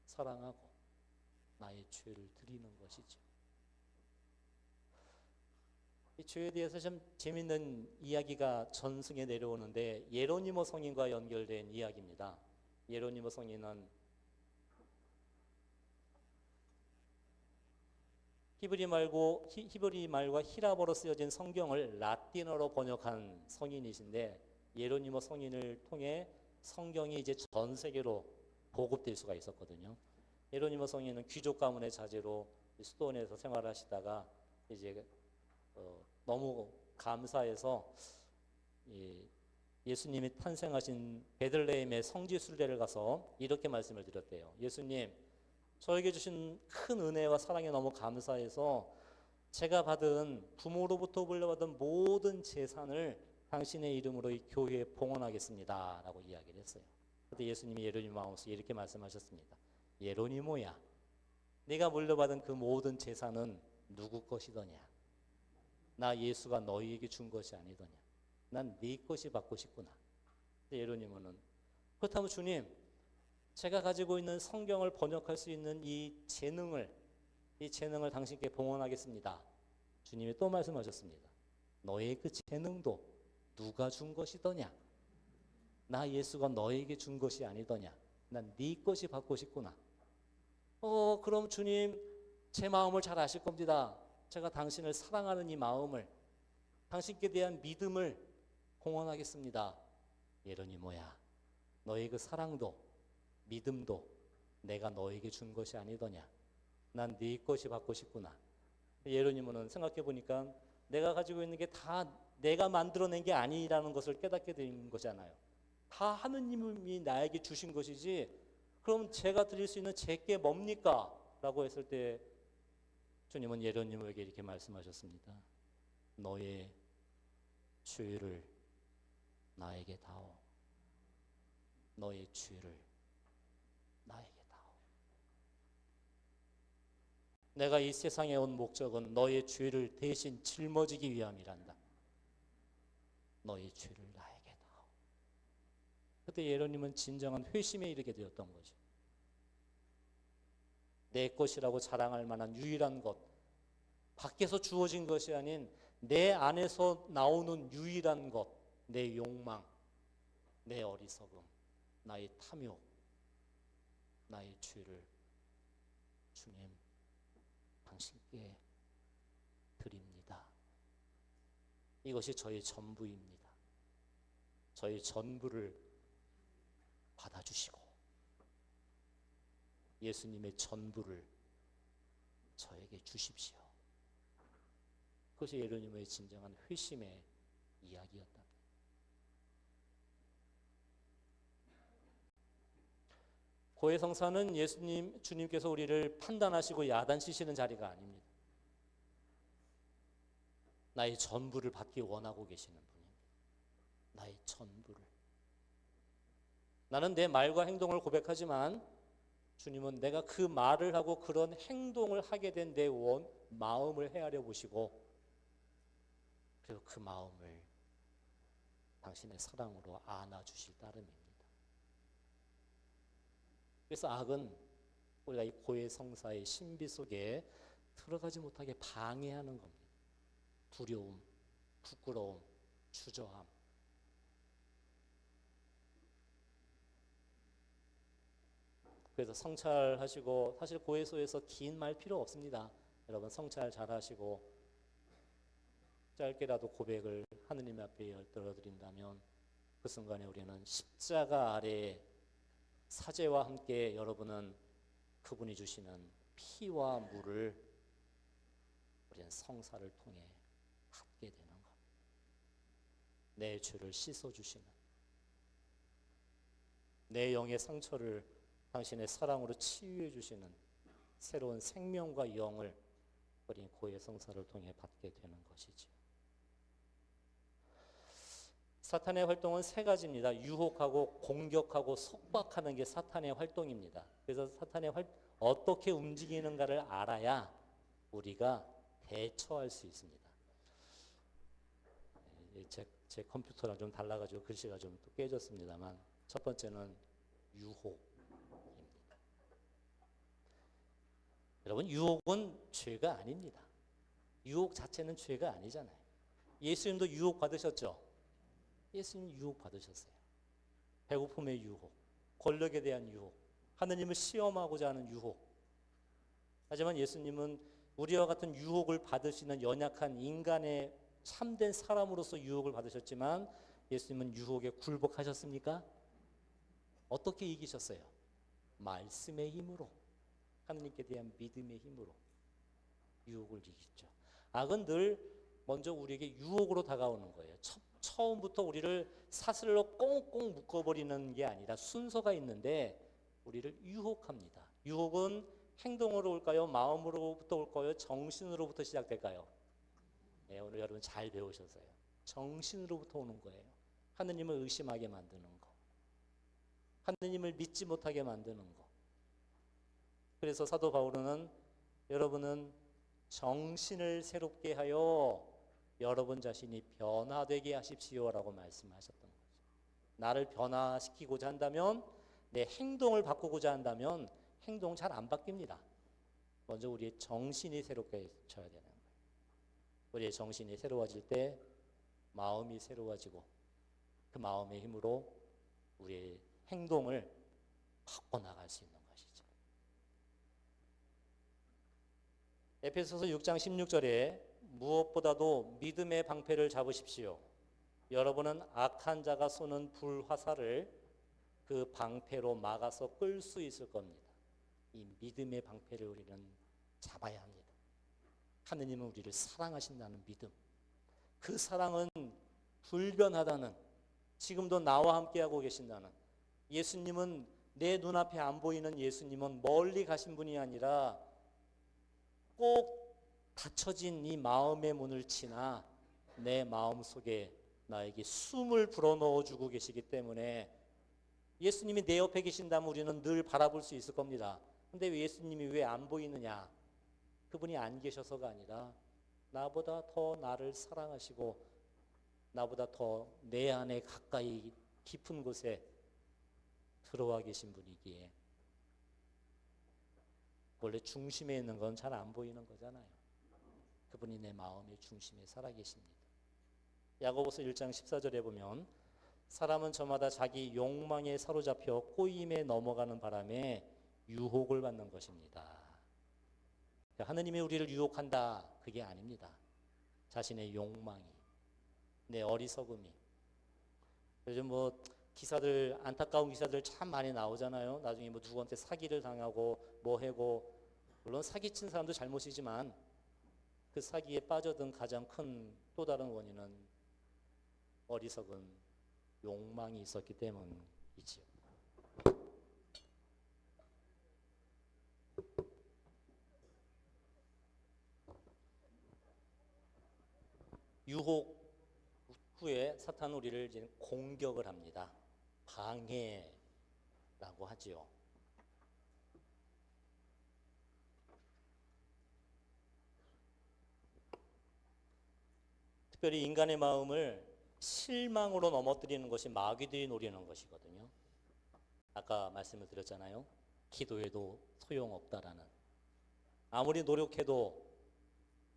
사랑하고 나의 죄를 드리는 것이죠. 이 죄에 대해서 좀 재밌는 이야기가 전승에 내려오는데 예로니모 성인과 연결된 이야기입니다. 예로니모 성인은 히브리 말과 히라보로 쓰여진 성경을 라틴어로 번역한 성인이신데 예로니모 성인을 통해 성경이 이제 전 세계로 보급될 수가 있었거든요. 예로니모 성인은 귀족 가문의 자제로 수도원에서 생활하시다가 이제 너무 감사해서 예수님이 탄생하신 베들레헴의 성지 순례를 가서 이렇게 말씀을 드렸대요. 예수님, 저에게 주신 큰 은혜와 사랑에 너무 감사해서 제가 받은 부모로부터 물려받은 모든 재산을 당신의 이름으로 이 교회에 봉헌하겠습니다 라고 이야기를 했어요. 그때 예수님이 예로니모 마음속에 이렇게 말씀하셨습니다. 예로니모야, 네가 물려받은 그 모든 재산은 누구 것이더냐? 나 예수가 너희에게 준 것이 아니더냐? 난 네 것이 받고 싶구나. 예로니모는 그렇다면 주님, 제가 가지고 있는 성경을 번역할 수 있는 이 재능을 당신께 봉헌하겠습니다. 주님이 또 말씀하셨습니다. 너의 그 재능도 누가 준 것이더냐? 나 예수가 너에게 준 것이 아니더냐? 난 네 것이 받고 싶구나. 그럼 주님, 제 마음을 잘 아실 겁니다. 제가 당신을 사랑하는 이 마음을, 당신께 대한 믿음을 공헌하겠습니다. 예로니모야, 너의 그 사랑도 믿음도 내가 너에게 준 것이 아니더냐? 난 네 것이 받고 싶구나. 예로니모는 생각해 보니까 내가 가지고 있는 게 다 내가 만들어낸 게 아니라는 것을 깨닫게 된 거잖아요. 다 하느님이 나에게 주신 것이지, 그럼 제가 드릴 수 있는 제게 뭡니까? 라고 했을 때 주님은 예로니모에게 이렇게 말씀하셨습니다. 너의 죄를 나에게 다오. 너의 죄를 나에게 다오. 내가 이 세상에 온 목적은 너의 죄를 대신 짊어지기 위함이란다. 너의 죄를 나에게 다오. 그때 예로님은 진정한 회심에 이르게 되었던 거죠. 내 것이라고 자랑할 만한 유일한 것, 밖에서 주어진 것이 아닌 내 안에서 나오는 유일한 것, 내 욕망, 내 어리석음, 나의 탐욕, 나의 죄를 주님, 당신께 드립니다. 이것이 저의 전부입니다. 저의 전부를 받아주시고 예수님의 전부를 저에게 주십시오. 그것이 예로니모의 진정한 회심의 이야기였다. 고해성사는 주님께서 우리를 판단하시고 야단치시는 자리가 아닙니다. 나의 전부를 받기 원하고 계시는 분입니다. 나의 전부를. 나는 내 말과 행동을 고백하지만 주님은 내가 그 말을 하고 그런 행동을 하게 된 내 마음을 헤아려 보시고, 그리고 그 마음을 당신의 사랑으로 안아주실 따름입니다. 그래서 악은 우리가 이 고해성사의 신비 속에 들어가지 못하게 방해하는 겁니다. 두려움, 부끄러움, 주저함. 그래서 성찰하시고, 사실 고해소에서 긴 말 필요 없습니다. 여러분 성찰 잘 하시고 짧게라도 고백을 하느님 앞에 열어드린다면 그 순간에 우리는 십자가 아래 사제와 함께 여러분은 그분이 주시는 피와 물을 우리는 성사를 통해 받게 되는 겁니다. 내 죄를 씻어주시는, 내 영의 상처를 당신의 사랑으로 치유해 주시는 새로운 생명과 영을 우리 고해 성사를 통해 받게 되는 것이죠. 사탄의 활동은 세 가지입니다. 유혹하고 공격하고 속박하는 게 사탄의 활동입니다. 그래서 사탄의 어떻게 움직이는가를 알아야 우리가 대처할 수 있습니다. 제 컴퓨터랑 좀 달라가지고 글씨가 좀 또 깨졌습니다만, 첫 번째는 유혹입니다. 여러분, 유혹은 죄가 아닙니다. 유혹 자체는 죄가 아니잖아요. 예수님도 유혹 받으셨죠? 예수님 유혹 받으셨어요. 배고픔의 유혹, 권력에 대한 유혹, 하느님을 시험하고자 하는 유혹. 하지만 예수님은 우리와 같은 유혹을 받을 수 있는 연약한 인간의 참된 사람으로서 유혹을 받으셨지만 예수님은 유혹에 굴복하셨습니까? 어떻게 이기셨어요? 말씀의 힘으로, 하느님께 대한 믿음의 힘으로 유혹을 이기죠. 악은 늘 먼저 우리에게 유혹으로 다가오는 거예요. 처음부터 우리를 사슬로 꽁꽁 묶어버리는 게 아니라 순서가 있는데 우리를 유혹합니다. 유혹은 행동으로 올까요? 마음으로부터 올까요? 정신으로부터 시작될까요? 네, 오늘 여러분 잘 배우셨어요. 정신으로부터 오는 거예요. 하느님을 의심하게 만드는 거, 하느님을 믿지 못하게 만드는 거. 그래서 사도 바울은 여러분은 정신을 새롭게 하여 여러분 자신이 변화되게 하십시오라고 말씀하셨던 거죠. 나를 변화시키고자 한다면, 내 행동을 바꾸고자 한다면 행동 잘 안 바뀝니다. 먼저 우리의 정신이 새롭게져야 되는 거예요. 우리의 정신이 새로워질 때 마음이 새로워지고 그 마음의 힘으로 우리의 행동을 바꿔나갈 수 있는 것이죠. 에베소서 6장 16절에 무엇보다도 믿음의 방패를 잡으십시오. 여러분은 악한 자가 쏘는 불화살을 그 방패로 막아서 끌 수 있을 겁니다. 이 믿음의 방패를 우리는 잡아야 합니다. 하느님은 우리를 사랑하신다는 믿음. 그 사랑은 불변하다는, 지금도 나와 함께하고 계신다는, 예수님은 내 눈앞에 안 보이는 예수님은 멀리 가신 분이 아니라 꼭 닫혀진 이 마음의 문을 치나 내 마음 속에 나에게 숨을 불어넣어주고 계시기 때문에 예수님이 내 옆에 계신다면 우리는 늘 바라볼 수 있을 겁니다. 근데 예수님이 왜 안 보이느냐? 그분이 안 계셔서가 아니라 나보다 더 나를 사랑하시고 나보다 더 내 안에 가까이 깊은 곳에 들어와 계신 분이기에 원래 중심에 있는 건 잘 안 보이는 거잖아요. 그분이 내 마음의 중심에 살아계십니다. 야고보서 1장 14절에 보면 사람은 저마다 자기 욕망에 사로잡혀 꼬임에 넘어가는 바람에 유혹을 받는 것입니다. 하느님이 우리를 유혹한다, 그게 아닙니다. 자신의 욕망이, 내 어리석음이. 요즘 뭐 기사들, 안타까운 기사들 참 많이 나오잖아요. 나중에 뭐 누구한테 사기를 당하고 뭐 하고, 물론 사기친 사람도 잘못이지만 그 사기에 빠져든 가장 큰 또 다른 원인은 어리석은 욕망이 있었기 때문이지요. 유혹 후에 사탄은 우리를 이제 공격을 합니다. 방해라고 하지요. 특별히 인간의 마음을 실망으로 넘어뜨리는 것이 마귀들이 노리는 것이거든요. 아까 말씀을 드렸잖아요. 기도해도 소용없다라는, 아무리 노력해도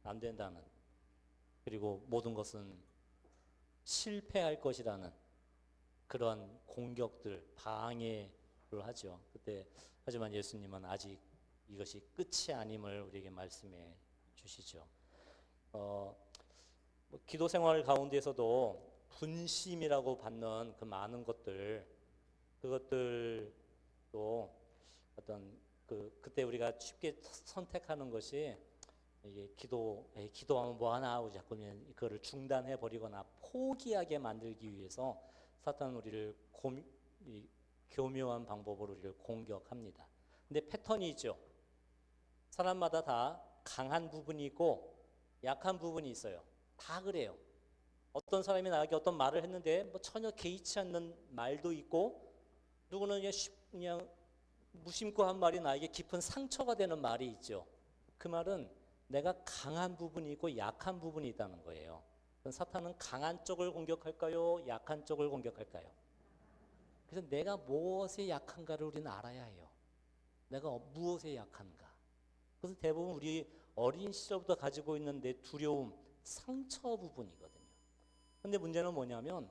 안 된다는, 그리고 모든 것은 실패할 것이라는 그러한 공격들, 방해를 하죠. 그때 하지만 예수님은 아직 이것이 끝이 아님을 우리에게 말씀해 주시죠. 뭐 기도 생활 가운데서도 분심이라고 받는 그 많은 것들, 그것들도 어떤 그때 우리가 쉽게 선택하는 것이 이게 기도하면 뭐 하나 하고 자꾸 그거를 중단해 버리거나 포기하게 만들기 위해서 사탄은 우리를 교묘한 방법으로 우리를 공격합니다. 근데 패턴이 있죠. 사람마다 다 강한 부분이 있고 약한 부분이 있어요. 다 그래요. 어떤 사람이 나에게 어떤 말을 했는데 뭐 전혀 개의치 않는 말도 있고, 누구는 그냥 무심코 한 말이 나에게 깊은 상처가 되는 말이 있죠. 그 말은 내가 강한 부분이 있고 약한 부분이 있다는 거예요. 그럼 사탄은 강한 쪽을 공격할까요? 약한 쪽을 공격할까요? 그래서 내가 무엇에 약한가를 우리는 알아야 해요. 내가 무엇에 약한가. 그래서 대부분 우리 어린 시절부터 가지고 있는 내 두려움, 상처 부분이거든요. 근데 문제는 뭐냐면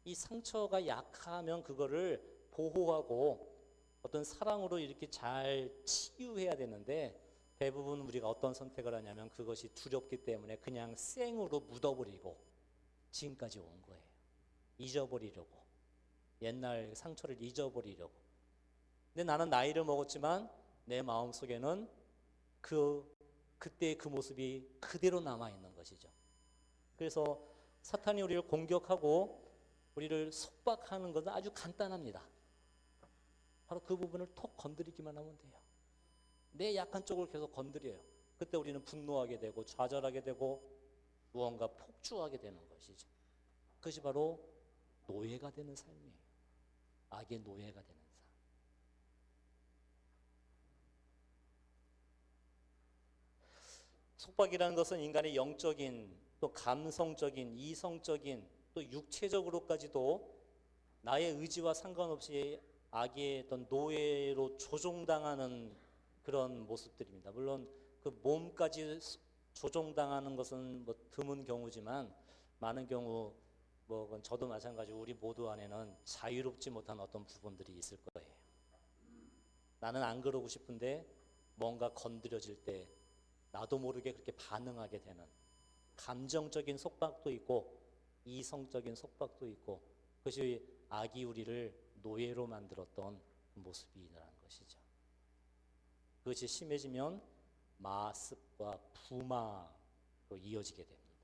이 상처가 약하면 그거를 보호하고 어떤 사랑으로 이렇게 잘 치유해야 되는데 대부분 우리가 어떤 선택을 하냐면 그것이 두렵기 때문에 그냥 생으로 묻어버리고 지금까지 온 거예요. 잊어버리려고. 옛날 상처를 잊어버리려고. 근데 나는 나이를 먹었지만 내 마음속에는 그때의 그 모습이 그대로 남아있는 것이죠. 그래서 사탄이 우리를 공격하고 우리를 속박하는 것은 아주 간단합니다. 바로 그 부분을 톡 건드리기만 하면 돼요. 내 약한 쪽을 계속 건드려요. 그때 우리는 분노하게 되고 좌절하게 되고 무언가 폭주하게 되는 것이죠. 그것이 바로 노예가 되는 삶이에요. 악의 노예가 되는 삶. 속박이라는 것은 인간의 영적인 또 감성적인 이성적인 또 육체적으로까지도 나의 의지와 상관없이 악의 어떤 노예로 조종당하는 그런 모습들입니다. 물론 그 몸까지 조종당하는 것은 뭐 드문 경우지만 많은 경우 뭐 그건 저도 마찬가지고 우리 모두 안에는 자유롭지 못한 어떤 부분들이 있을 거예요. 나는 안 그러고 싶은데 뭔가 건드려질 때 나도 모르게 그렇게 반응하게 되는 감정적인 속박도 있고 이성적인 속박도 있고 그것이 악이 우리를 노예로 만들었던 모습이라는 것이죠. 그것이 심해지면 마습과 부마로 이어지게 됩니다.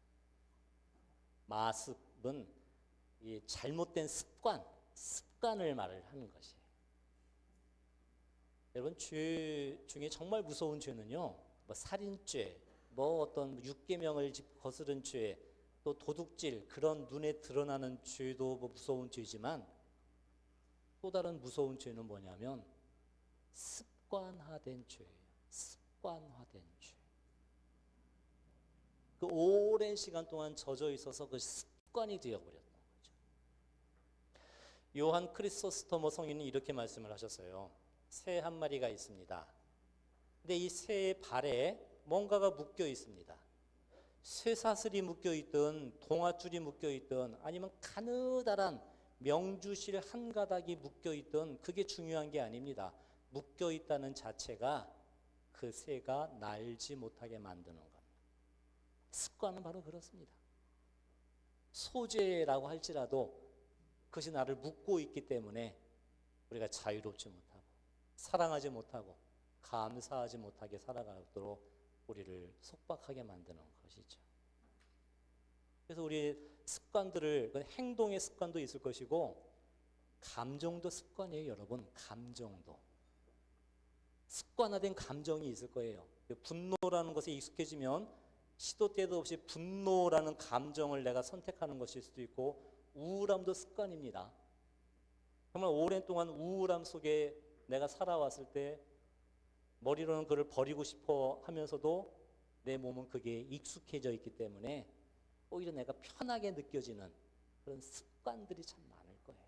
마습은 이 잘못된 습관을 말을 하는 것이에요. 여러분 죄 중에 정말 무서운 죄는요, 뭐 살인죄, 뭐 어떤 육계명을 거스른 죄, 또 도둑질 그런 눈에 드러나는 죄도 뭐 무서운 죄지만 또 다른 무서운 죄는 뭐냐면 습관화된 죄예요. 습관화된 죄. 그 오랜 시간 동안 젖어 있어서 그 습관이 되어버렸던 거죠. 요한 크리소스토머 성인이 이렇게 말씀을 하셨어요. 새 한 마리가 있습니다. 근데 이 새의 발에 뭔가가 묶여 있습니다. 쇠사슬이 묶여 있든 동아줄이 묶여 있든 아니면 가느다란 명주실 한 가닥이 묶여 있든 그게 중요한 게 아닙니다. 묶여 있다는 자체가 그 새가 날지 못하게 만드는 겁니다. 습관은 바로 그렇습니다. 소재라고 할지라도 그것이 나를 묶고 있기 때문에 우리가 자유롭지 못하고 사랑하지 못하고 감사하지 못하게 살아가도록 우리를 속박하게 만드는 것이죠. 그래서 우리 습관들을 행동의 습관도 있을 것이고 감정도 습관이에요. 여러분, 감정도 습관화된 감정이 있을 거예요. 분노라는 것에 익숙해지면 시도 때도 없이 분노라는 감정을 내가 선택하는 것일 수도 있고 우울함도 습관입니다. 정말 오랜 동안 우울함 속에 내가 살아왔을 때 머리로는 그를 버리고 싶어 하면서도 내 몸은 그게 익숙해져 있기 때문에 오히려 내가 편하게 느껴지는 그런 습관들이 참 많을 거예요.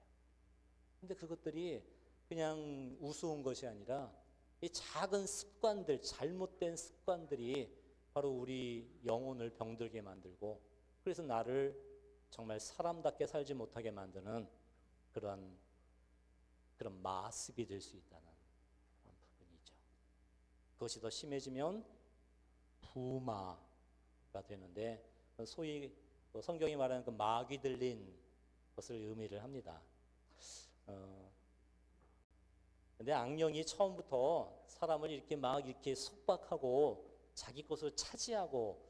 근데 그것들이 그냥 우스운 것이 아니라 이 작은 습관들, 잘못된 습관들이 바로 우리 영혼을 병들게 만들고 그래서 나를 정말 사람답게 살지 못하게 만드는 그런 마습이 될 수 있다는 그런 부분이죠. 그것이 더 심해지면 부마가 되는데 소위 성경이 말하는 그 마귀 들린 것을 의미를 합니다. 근데 악령이 처음부터 사람을 이렇게 막 이렇게 속박하고 자기 것을 차지하고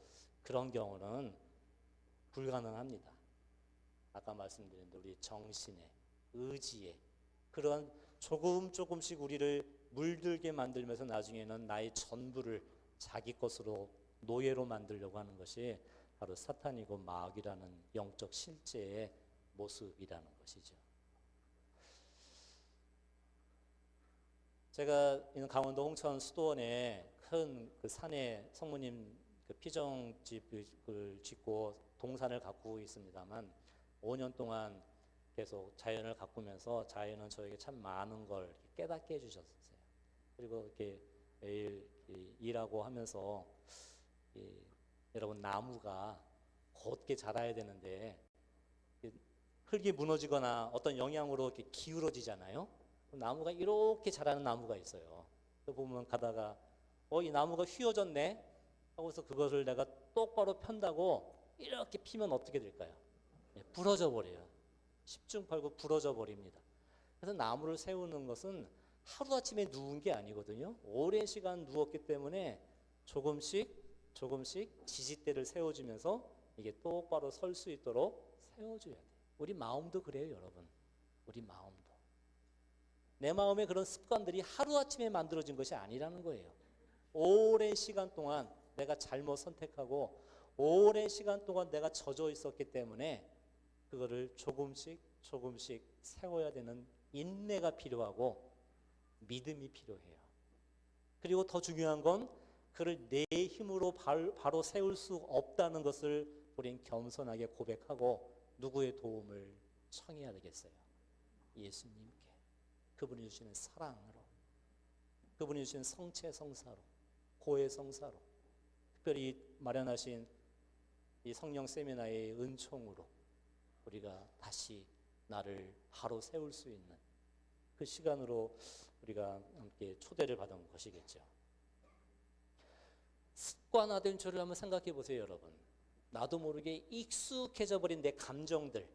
그런 경우는 불가능합니다. 아까 말씀드린 우리 정신의 의지에 그런 조금씩 우리를 물들게 만들면서 나중에는 나의 전부를 자기 것으로 노예로 만들려고 하는 것이 바로 사탄이고 마귀라는 영적 실제의 모습이라는 것이죠. 제가 있는 강원도 홍천 수도원에 큰 그 산에 성모님 그 피정집을 짓고 동산을 가꾸고 있습니다만 5년 동안 계속 자연을 가꾸면서 자연은 저에게 참 많은 걸 깨닫게 해주셨어요. 그리고 이렇게 매일 일하고 하면서 여러분 나무가 곧게 자라야 되는데 흙이 무너지거나 어떤 영향으로 이렇게 기울어지잖아요. 나무가 이렇게 자라는 나무가 있어요. 그 보면 가다가 이 나무가 휘어졌네 하고서 그것을 내가 똑바로 편다고 이렇게 피면 어떻게 될까요? 부러져 버려요. 10중 8구 부러져 버립니다. 그래서 나무를 세우는 것은 하루아침에 누운 게 아니거든요. 오랜 시간 누웠기 때문에 조금씩 지지대를 세워주면서 이게 똑바로 설 수 있도록 세워줘야 돼요. 우리 마음도 그래요, 여러분. 우리 마음도. 내 마음에 그런 습관들이 하루아침에 만들어진 것이 아니라는 거예요. 오랜 시간 동안 내가 잘못 선택하고 오랜 시간 동안 내가 젖어 있었기 때문에 그거를 조금씩 세워야 되는 인내가 필요하고 믿음이 필요해요. 그리고 더 중요한 건 그를 내 힘으로 바로 세울 수 없다는 것을 우린 겸손하게 고백하고 누구의 도움을 청해야 되겠어요? 예수님께. 그분이 주시는 사랑으로, 그분이 주시는 성체 성사로, 고해 성사로, 특별히 마련하신 이 성령 세미나의 은총으로 우리가 다시 나를 바로 세울 수 있는 그 시간으로 우리가 함께 초대를 받은 것이겠죠. 습관화된 죄를 한번 생각해 보세요, 여러분. 나도 모르게 익숙해져 버린 내 감정들,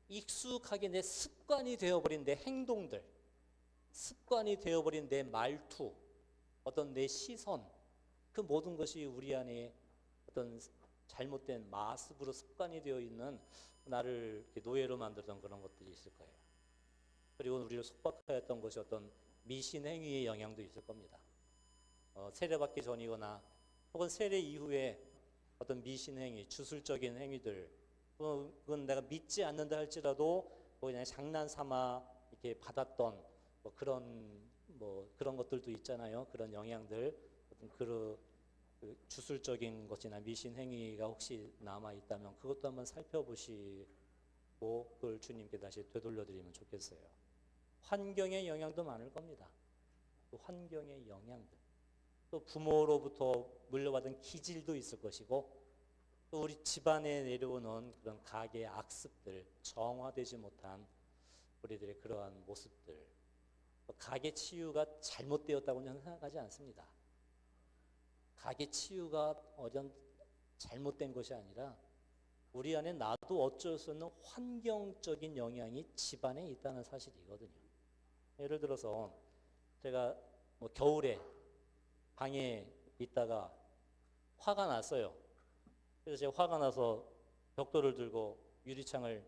익숙하게 내 습관이 되어버린 내 행동들, 습관이 되어버린 내 말투, 어떤 내 시선, 그 모든 것이 우리 안에 어떤 잘못된 마습으로 습관이 되어 있는 나를 노예로 만들던 그런 것들이 있을 거예요. 그리고 우리를 속박하였던 것이 어떤 미신 행위의 영향도 있을 겁니다. 세례받기 전이거나 혹은 세례 이후에 어떤 미신 행위, 주술적인 행위들, 그건 내가 믿지 않는다 할지라도 그냥 장난삼아 이렇게 받았던 그런 것들도 있잖아요. 그런 영향들, 어떤 그 주술적인 것이나 미신 행위가 혹시 남아 있다면 그것도 한번 살펴보시고 그걸 주님께 다시 되돌려드리면 좋겠어요. 환경의 영향도 많을 겁니다. 그 환경의 영향들, 또 부모로부터 물려받은 기질도 있을 것이고, 또 우리 집안에 내려오는 그런 가계의 악습들, 정화되지 못한 우리들의 그러한 모습들, 가계 치유가 잘못되었다고는 생각하지 않습니다. 가계 치유가 잘못된 것이 아니라 우리 안에 나도 어쩔 수 없는 환경적인 영향이 집안에 있다는 사실이거든요. 예를 들어서 제가 겨울에 방에 있다가 화가 났어요. 그래서 제가 화가 나서 벽돌을 들고 유리창을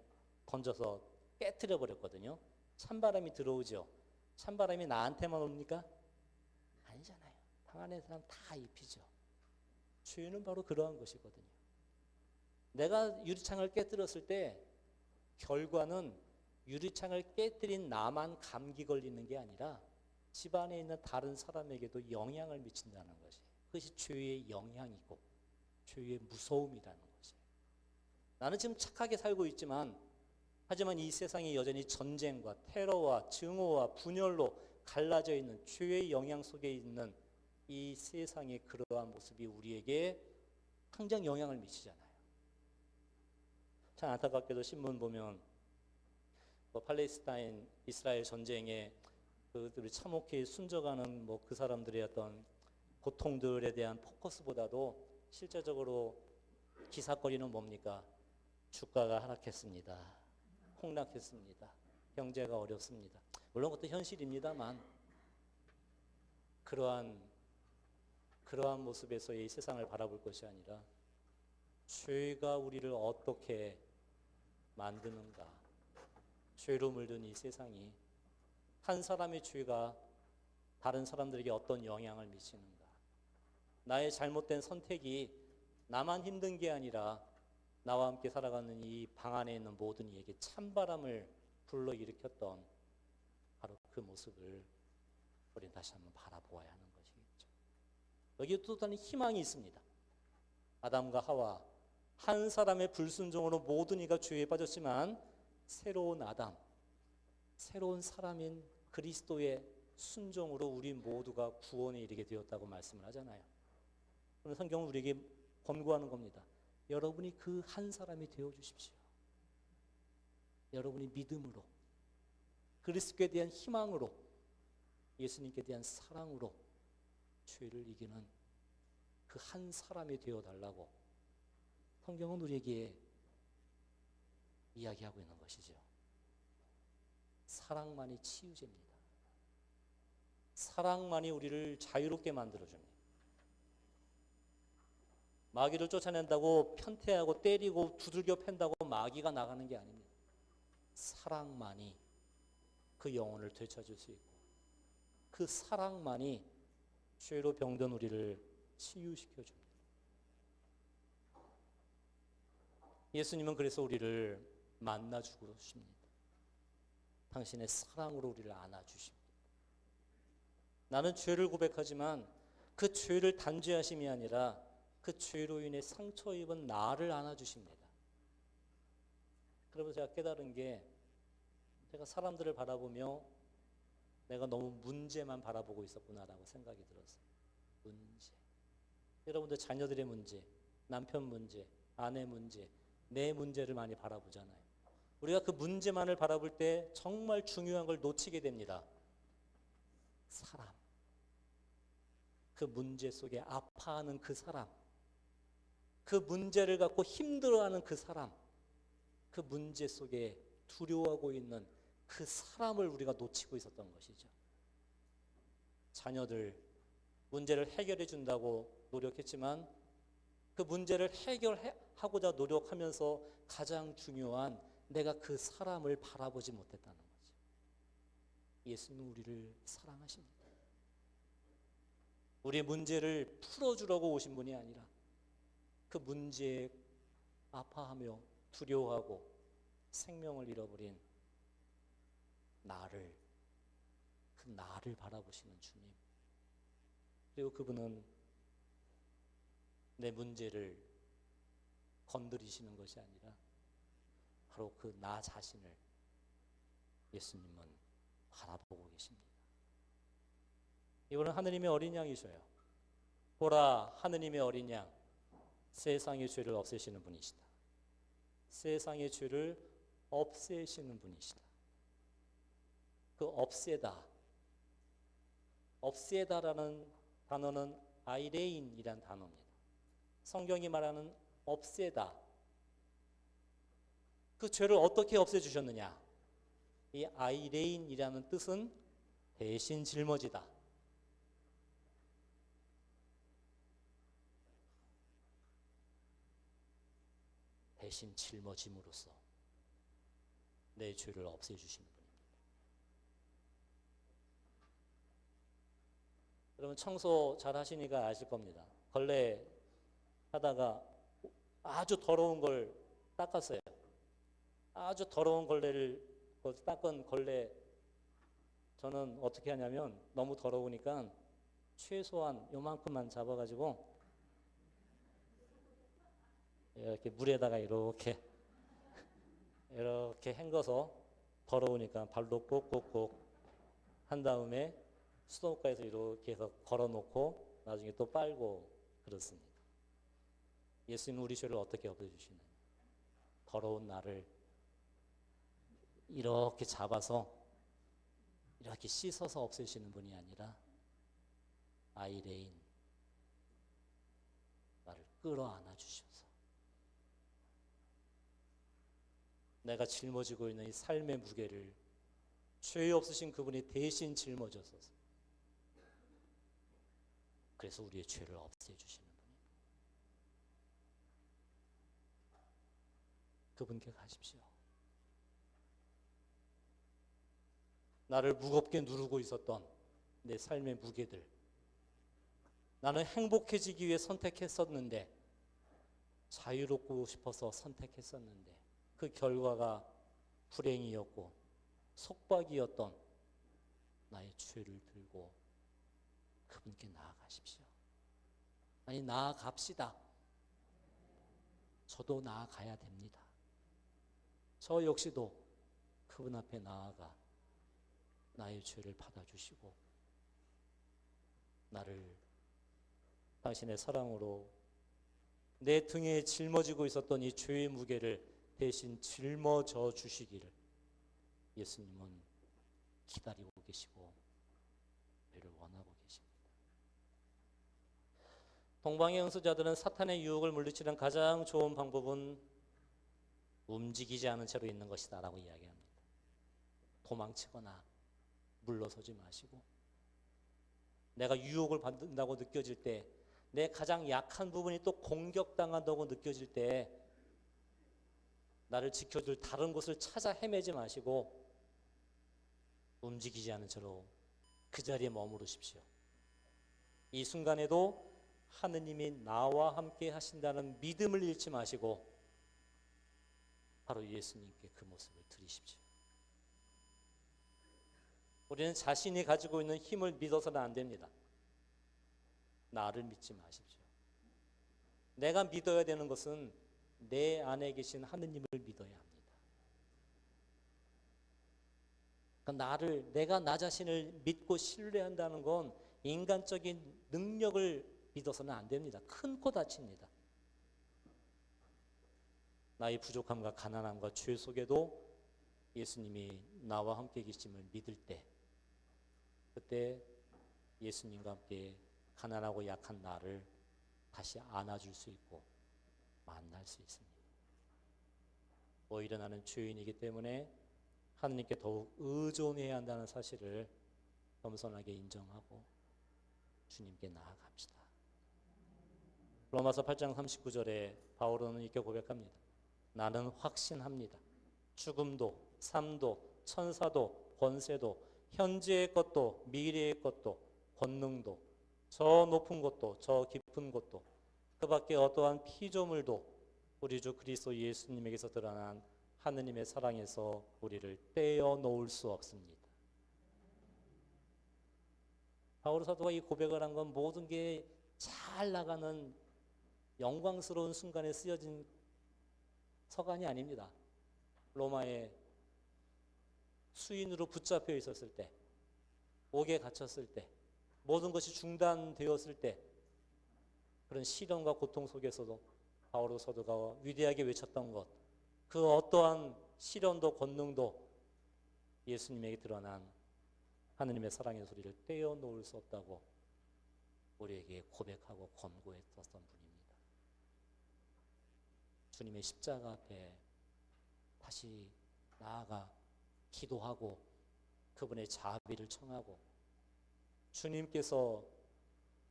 던져서 깨트려 버렸거든요. 찬바람이 들어오죠. 찬바람이 나한테만 옵니까? 아니잖아요. 방 안에 사람 다 입히죠. 죄는 바로 그러한 것이거든요. 내가 유리창을 깨뜨렸을 때 결과는 유리창을 깨뜨린 나만 감기 걸리는 게 아니라 집안에 있는 다른 사람에게도 영향을 미친다는 것이, 그것이 죄의 영향이고 죄의 무서움이라는 것이에요. 나는 지금 착하게 살고 있지만 하지만 이 세상이 여전히 전쟁과 테러와 증오와 분열로 갈라져 있는 죄의 영향 속에 있는 이 세상의 그러한 모습이 우리에게 항상 영향을 미치잖아요. 참 안타깝게도 신문 보면 팔레스타인 이스라엘 전쟁에 그들을 참혹히 순정하는 그 사람들의 어떤 고통들에 대한 포커스보다도 실제적으로 기사거리는 뭡니까? 주가가 하락했습니다. 폭락했습니다. 경제가 어렵습니다. 물론 그것도 현실입니다만 그러한 모습에서의 이 세상을 바라볼 것이 아니라 죄가 우리를 어떻게 만드는가, 죄로 물든 이 세상이 한 사람의 죄가 다른 사람들에게 어떤 영향을 미치는가, 나의 잘못된 선택이 나만 힘든 게 아니라 나와 함께 살아가는 이 방 안에 있는 모든 이에게 찬바람을 불러일으켰던 바로 그 모습을 우리는 다시 한번 바라보아야 하는 것이겠죠. 여기에 또 다른 희망이 있습니다. 아담과 하와 한 사람의 불순종으로 모든 이가 죄에 빠졌지만 새로운 아담, 새로운 사람인 그리스도의 순종으로 우리 모두가 구원에 이르게 되었다고 말씀을 하잖아요. 오늘 성경은 우리에게 권고하는 겁니다. 여러분이 그 한 사람이 되어 주십시오. 여러분이 믿음으로, 그리스도에 대한 희망으로, 예수님께 대한 사랑으로 죄를 이기는 그 한 사람이 되어 달라고 성경은 우리에게 이야기하고 있는 것이죠. 사랑만이 치유제입니다. 사랑만이 우리를 자유롭게 만들어줍니다. 마귀를 쫓아낸다고 편태하고 때리고 두들겨 팬다고 마귀가 나가는 게 아닙니다. 사랑만이 그 영혼을 되찾을 수 있고, 그 사랑만이 죄로 병든 우리를 치유시켜 줍니다. 예수님은 그래서 우리를 만나 주십니다. 당신의 사랑으로 우리를 안아주십니다. 나는 죄를 고백하지만 그 죄를 단죄하심이 아니라 그 죄로 인해 상처 입은 나를 안아주십니다. 그러면서 제가 깨달은 게, 제가 사람들을 바라보며 내가 너무 문제만 바라보고 있었구나라고 생각이 들었어요. 문제. 여러분들 자녀들의 문제, 남편 문제, 아내 문제, 내 문제를 많이 바라보잖아요. 우리가 그 문제만을 바라볼 때 정말 중요한 걸 놓치게 됩니다. 사람. 그 문제 속에 아파하는 그 사람, 그 문제를 갖고 힘들어하는 그 사람, 그 문제 속에 두려워하고 있는 그 사람을 우리가 놓치고 있었던 것이죠. 자녀들 문제를 해결해 준다고 노력했지만 그 문제를 해결하고자 노력하면서 가장 중요한 내가 그 사람을 바라보지 못했다는 거죠. 예수님은 우리를 사랑하십니다. 우리의 문제를 풀어주려고 오신 분이 아니라 그 문제에 아파하며 두려워하고 생명을 잃어버린 나를, 그 나를 바라보시는 주님. 그리고 그분은 내 문제를 건드리시는 것이 아니라 바로 그 나 자신을 예수님은 바라보고 계십니다. 이분은 하느님의 어린 양이셔요. 보라, 하느님의 어린 양, 세상의 죄를 없애시는 분이시다. 세상의 죄를 없애시는 분이시다. 그 없애다라는 단어는 아이레인이란 단어입니다. 성경이 말하는 없애다, 그 죄를 어떻게 없애주셨느냐? 이 아이레인이라는 뜻은 대신 짊어지다. 대신 짊어짐으로써 내 죄를 없애주시는 분입니다. 여러분 청소 잘 하시니까 아실 겁니다. 걸레 하다가 아주 더러운 걸 닦았어요. 아주 더러운 걸레를 닦은 걸레, 저는 어떻게 하냐면 너무 더러우니까 최소한 요만큼만 잡아가지고 이렇게 물에다가 이렇게 헹궈서, 더러우니까 발로 꼭꼭꼭 한 다음에 수도가에서 이렇게 해서 걸어놓고 나중에 또 빨고 그렇습니다. 예수님은 우리 죄를 어떻게 없애주시느냐? 더러운 나를 이렇게 잡아서 이렇게 씻어서 없애시는 분이 아니라 아이레인, 나를 끌어안아 주셔서 내가 짊어지고 있는 이 삶의 무게를 죄 없으신 그분이 대신 짊어져서, 그래서 우리의 죄를 없애주시는 분입니다. 그분께 가십시오. 나를 무겁게 누르고 있었던 내 삶의 무게들, 나는 행복해지기 위해 선택했었는데, 자유롭고 싶어서 선택했었는데 그 결과가 불행이었고 속박이었던 나의 죄를 들고 그분께 나아가십시오. 아니, 나아갑시다. 저도 나아가야 됩니다. 저 역시도 그분 앞에 나아가 나의 죄를 받아주시고 나를 당신의 사랑으로 내 등에 짊어지고 있었던 이 죄의 무게를 대신 짊어져 주시기를 예수님은 기다리고 계시고 우리를 원하고 계십니다. 동방의 응수자들은 사탄의 유혹을 물리치는 가장 좋은 방법은 움직이지 않은 채로 있는 것이다 라고 이야기합니다. 도망치거나 물러서지 마시고 내가 유혹을 받는다고 느껴질 때, 내 가장 약한 부분이 또 공격당한다고 느껴질 때 나를 지켜줄 다른 곳을 찾아 헤매지 마시고 움직이지 않은 채로 그 자리에 머무르십시오. 이 순간에도 하느님이 나와 함께 하신다는 믿음을 잃지 마시고 바로 예수님께 그 모습을 드리십시오. 우리는 자신이 가지고 있는 힘을 믿어서는 안 됩니다. 나를 믿지 마십시오. 내가 믿어야 되는 것은 내 안에 계신 하느님을 믿어야 합니다. 그러니까 내가 나 자신을 믿고 신뢰한다는 건 인간적인 능력을 믿어서는 안 됩니다. 큰 코 다칩니다. 나의 부족함과 가난함과 죄 속에도 예수님이 나와 함께 계심을 믿을 때, 그때 예수님과 함께 가난하고 약한 나를 다시 안아줄 수 있고 만날 수 있습니다. 오히려 나는 죄인이기 때문에 하느님께 더욱 의존해야 한다는 사실을 겸손하게 인정하고 주님께 나아갑시다. 로마서 8장 39절에 바울은 이렇게 고백합니다. 나는 확신합니다. 죽음도 삶도 천사도 권세도 현재의 것도 미래의 것도 권능도 저 높은 것도 저 깊은 것도 그 밖에 어떠한 피조물도 우리 주 그리스도 예수님에게서 드러난 하느님의 사랑에서 우리를 떼어 놓을 수 없습니다. 바울 사도가 이 고백을 한 건 모든 게 잘 나가는 영광스러운 순간에 쓰여진 서간이 아닙니다. 로마의 수인으로 붙잡혀 있었을 때, 옥에 갇혔을 때, 모든 것이 중단되었을 때, 그런 시련과 고통 속에서도 바울 사도가 위대하게 외쳤던 것, 그 어떠한 시련도 권능도 예수님에게 드러난 하느님의 사랑의 소리를 떼어 놓을 수 없다고 우리에게 고백하고 권고했었던 분입니다. 주님의 십자가 앞에 다시 나아가 기도하고 그분의 자비를 청하고 주님께서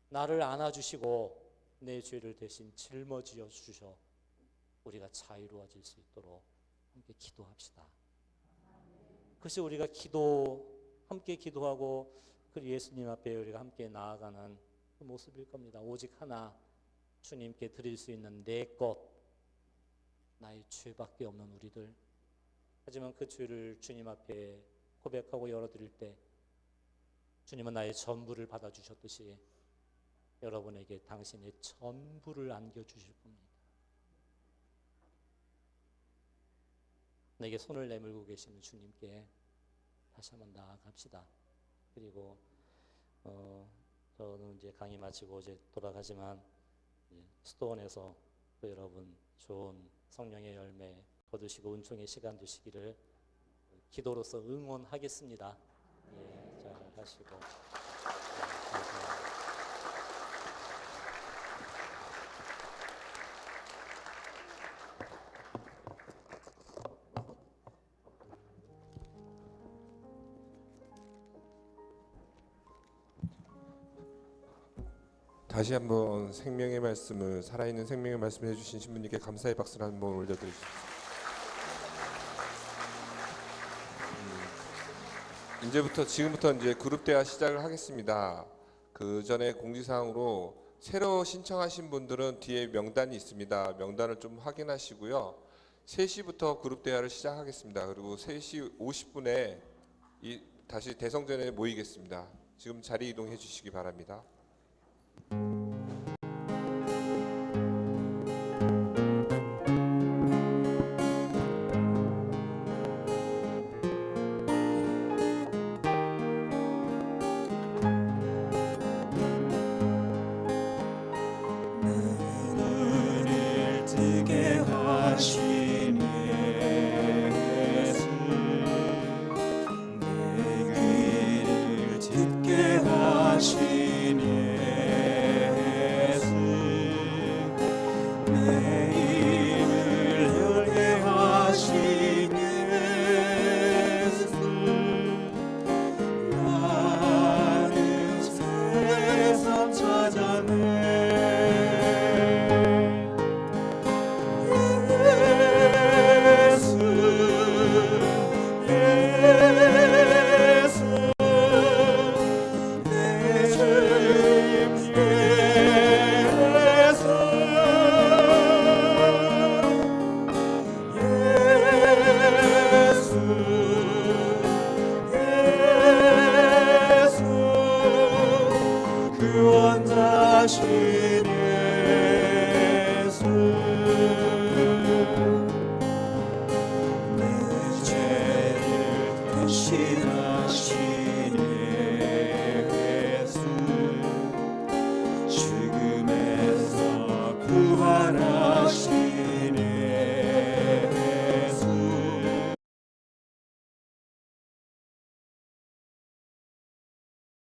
나를 안아주시고 내 죄를 대신 짊어지어 주셔 우리가 자유로워질 수 있도록 함께 기도합시다. 그것이 우리가 함께 기도하고 그 예수님 앞에 우리가 함께 나아가는 그 모습일 겁니다. 오직 하나, 주님께 드릴 수 있는 내 것, 나의 죄밖에 없는 우리들. 하지만 그 죄를 주님 앞에 고백하고 열어드릴 때 주님은 나의 전부를 받아주셨듯이 여러분에게 당신의 전부를 안겨주실 겁니다. 내게 손을 내밀고 계시는 주님께 다시 한번 나아갑시다. 그리고 저는 이제 강의 마치고 이제 돌아가지만 수도원에서 또 여러분 좋은 성령의 열매 거두시고 은총의 시간 되시기를 기도로서 응원하겠습니다. 예, 잘 하시고 감사합니다. 다시 한번 생명의 말씀을, 살아있는 생명의 말씀을 해주신 신부님께 감사의 박수를 한번 올려드리십시오. 지금부터 이제 그룹 대화 시작을 하겠습니다. 그 전에 공지사항으로 새로 신청하신 분들은 뒤에 명단이 있습니다. 명단을 좀 확인하시고요. 3시부터 그룹 대화를 시작하겠습니다. 그리고 3시 50분에 다시 대성전에 모이겠습니다. 지금 자리 이동해 주시기 바랍니다. 하신 예수 내 입을 열게 하신 예수 나는 세상 찾아내 구원자신